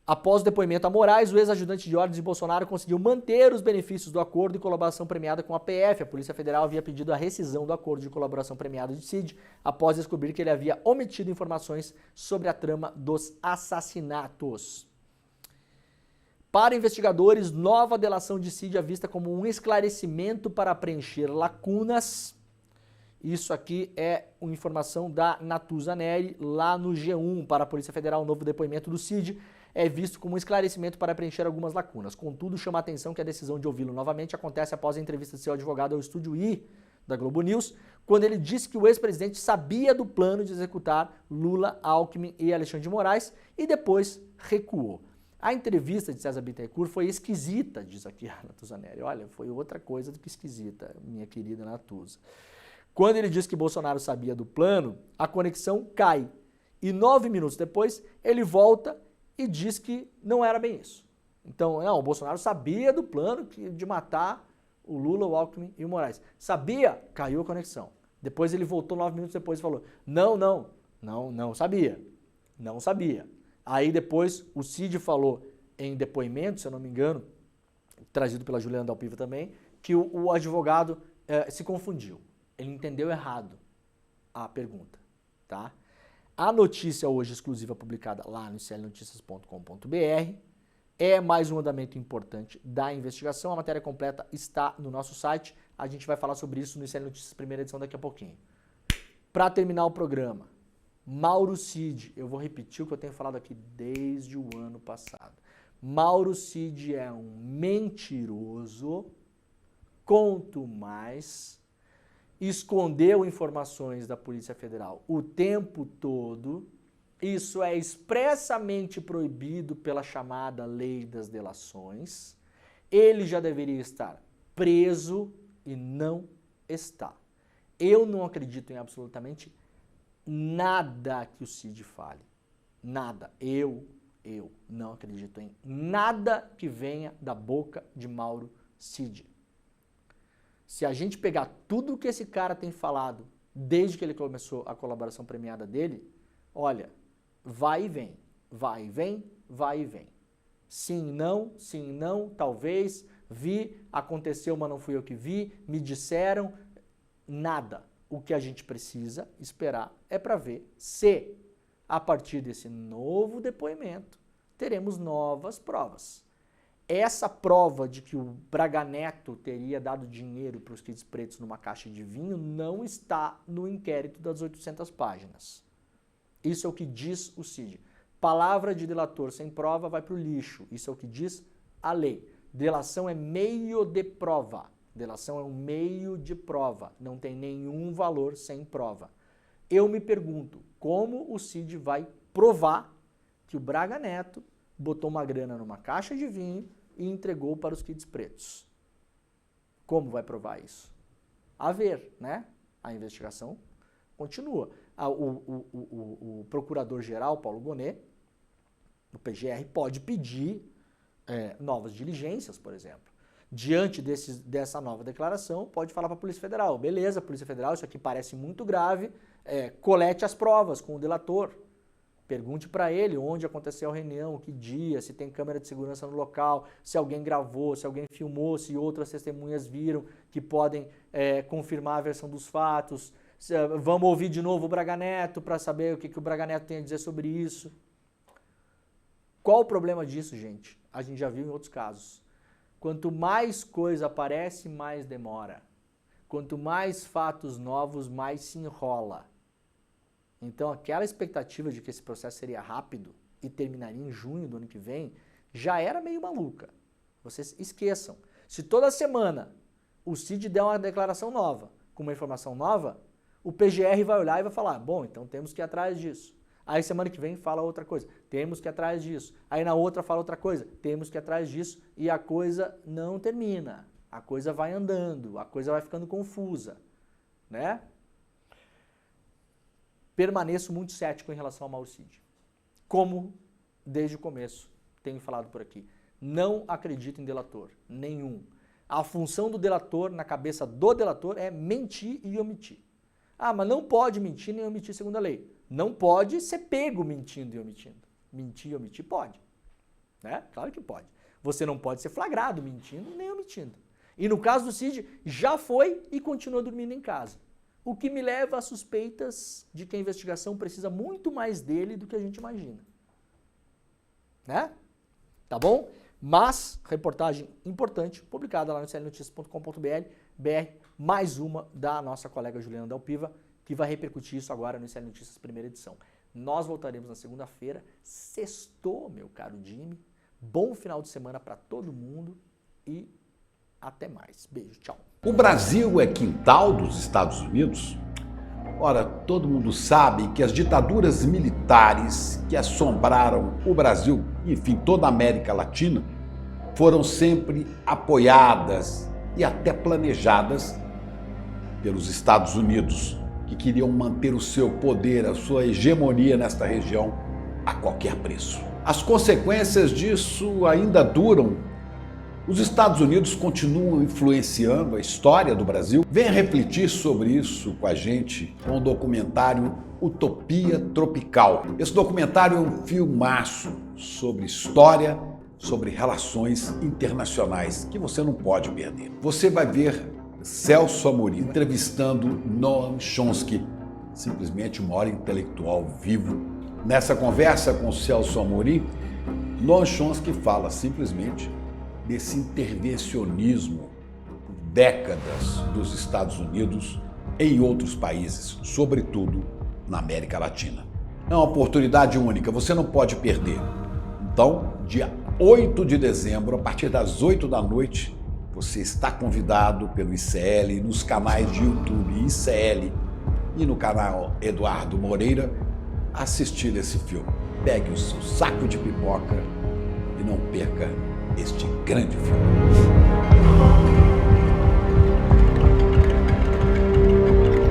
Após o depoimento a Moraes, o ex-ajudante de ordens de Bolsonaro conseguiu manter os benefícios do acordo de colaboração premiada com a PF. A Polícia Federal havia pedido a rescisão do acordo de colaboração premiada de Cid, após descobrir que ele havia omitido informações sobre a trama dos assassinatos. Para investigadores, nova delação de Cid é vista como um esclarecimento para preencher lacunas. Isso aqui é uma informação da Natuza Neri, lá no G1. Para a Polícia Federal, o novo depoimento do Cid é visto como um esclarecimento para preencher algumas lacunas. Contudo, chama a atenção que a decisão de ouvi-lo novamente acontece após a entrevista de seu advogado ao Estúdio I da Globo News, quando ele disse que o ex-presidente sabia do plano de executar Lula, Alckmin e Alexandre de Moraes e depois recuou. A entrevista de César Bittencourt foi esquisita, diz aqui a Natuza Neri. Olha, foi outra coisa do que esquisita, minha querida Natuza. Quando ele diz que Bolsonaro sabia do plano, a conexão cai. E 9 minutos depois, ele volta e diz que não era bem isso. Então, não, o Bolsonaro sabia do plano de matar o Lula, o Alckmin e o Moraes. Sabia? Caiu a conexão. Depois ele voltou 9 minutos depois e falou, não sabia. Não sabia. Aí depois o Cid falou em depoimento, se eu não me engano, trazido pela Juliana Dalpiva também, que o advogado se confundiu. Ele entendeu errado a pergunta, tá? A notícia hoje exclusiva publicada lá no iclnoticias.com.br é mais um andamento importante da investigação. A matéria completa está no nosso site. A gente vai falar sobre isso no ICL Notícias, primeira edição, daqui a pouquinho. Para terminar o programa, Mauro Cid, eu vou repetir o que eu tenho falado aqui desde o ano passado. Mauro Cid é um mentiroso, conto mais, escondeu informações da Polícia Federal o tempo todo. Isso é expressamente proibido pela chamada Lei das Delações. Ele já deveria estar preso e não está. Eu não acredito em absolutamente nada que o Cid fale. Nada. Eu não acredito em nada que venha da boca de Mauro Cid. Se a gente pegar tudo que esse cara tem falado desde que ele começou a colaboração premiada dele, olha, vai e vem, vai e vem, vai e vem. Sim, não, talvez, vi, aconteceu, mas não fui eu que vi, me disseram, nada. O que a gente precisa esperar é para ver se, a partir desse novo depoimento, teremos novas provas. Essa prova de que o Braga Neto teria dado dinheiro para os Kids Pretos numa caixa de vinho não está no inquérito das 800 páginas. Isso é o que diz o CID. Palavra de delator sem prova vai para o lixo. Isso é o que diz a lei. Delação é meio de prova. Delação é um meio de prova. Não tem nenhum valor sem prova. Eu me pergunto, como o CID vai provar que o Braga Neto botou uma grana numa caixa de vinho e entregou para os kids pretos? Como vai provar isso? A ver, né? A investigação continua. O procurador-geral, Paulo Gonet, o PGR, pode pedir novas diligências, por exemplo. Diante dessa nova declaração, pode falar para a Polícia Federal, beleza, Polícia Federal, isso aqui parece muito grave, colete as provas com o delator. Pergunte para ele onde aconteceu a reunião, que dia, se tem câmera de segurança no local, se alguém gravou, se alguém filmou, se outras testemunhas viram que podem confirmar a versão dos fatos. Vamos ouvir de novo o Braga Neto para saber o que o Braga Neto tem a dizer sobre isso. Qual o problema disso, gente? A gente já viu em outros casos. Quanto mais coisa aparece, mais demora. Quanto mais fatos novos, mais se enrola. Então, aquela expectativa de que esse processo seria rápido e terminaria em junho do ano que vem, já era meio maluca. Vocês esqueçam. Se toda semana o CID der uma declaração nova, com uma informação nova, o PGR vai olhar e vai falar, bom, então temos que ir atrás disso. Aí semana que vem fala outra coisa, temos que ir atrás disso. Aí na outra fala outra coisa, temos que ir atrás disso. E a coisa não termina. A coisa vai andando, a coisa vai ficando confusa, né? Permaneço muito cético em relação ao Mauro Cid. Como, desde o começo, tenho falado por aqui. Não acredito em delator, nenhum. A função do delator, na cabeça do delator, é mentir e omitir. Ah, mas não pode mentir nem omitir segundo a lei. Não pode ser pego mentindo e omitindo. Mentir e omitir pode. Né? Claro que pode. Você não pode ser flagrado mentindo nem omitindo. E no caso do Cid, já foi e continua dormindo em casa. O que me leva a suspeitas de que a investigação precisa muito mais dele do que a gente imagina. Né? Tá bom? Mas, reportagem importante, publicada lá no clnoticias.com.br, mais uma da nossa colega Juliana Dalpiva, que vai repercutir isso agora no ICL Notícias, primeira edição. Nós voltaremos na segunda-feira. Sextou, meu caro Jimmy. Bom final de semana para todo mundo e até mais. Beijo, tchau. O Brasil é quintal dos Estados Unidos? Ora, todo mundo sabe que as ditaduras militares que assombraram o Brasil, enfim, toda a América Latina, foram sempre apoiadas e até planejadas pelos Estados Unidos, que queriam manter o seu poder, a sua hegemonia nesta região a qualquer preço. As consequências disso ainda duram. Os Estados Unidos continuam influenciando a história do Brasil. Venha refletir sobre isso com a gente com o documentário Utopia Tropical. Esse documentário é um filmaço sobre história, sobre relações internacionais, que você não pode perder. Você vai ver Celso Amorim entrevistando Noam Chomsky, simplesmente o maior intelectual vivo. Nessa conversa com Celso Amorim, Noam Chomsky fala simplesmente desse intervencionismo por décadas dos Estados Unidos em outros países, sobretudo na América Latina. É uma oportunidade única, você não pode perder. Então, dia 8 de dezembro, a partir das 8 da noite, você está convidado pelo ICL, nos canais de YouTube ICL e no canal Eduardo Moreira, a assistir esse filme. Pegue o seu saco de pipoca e não perca este grande filme.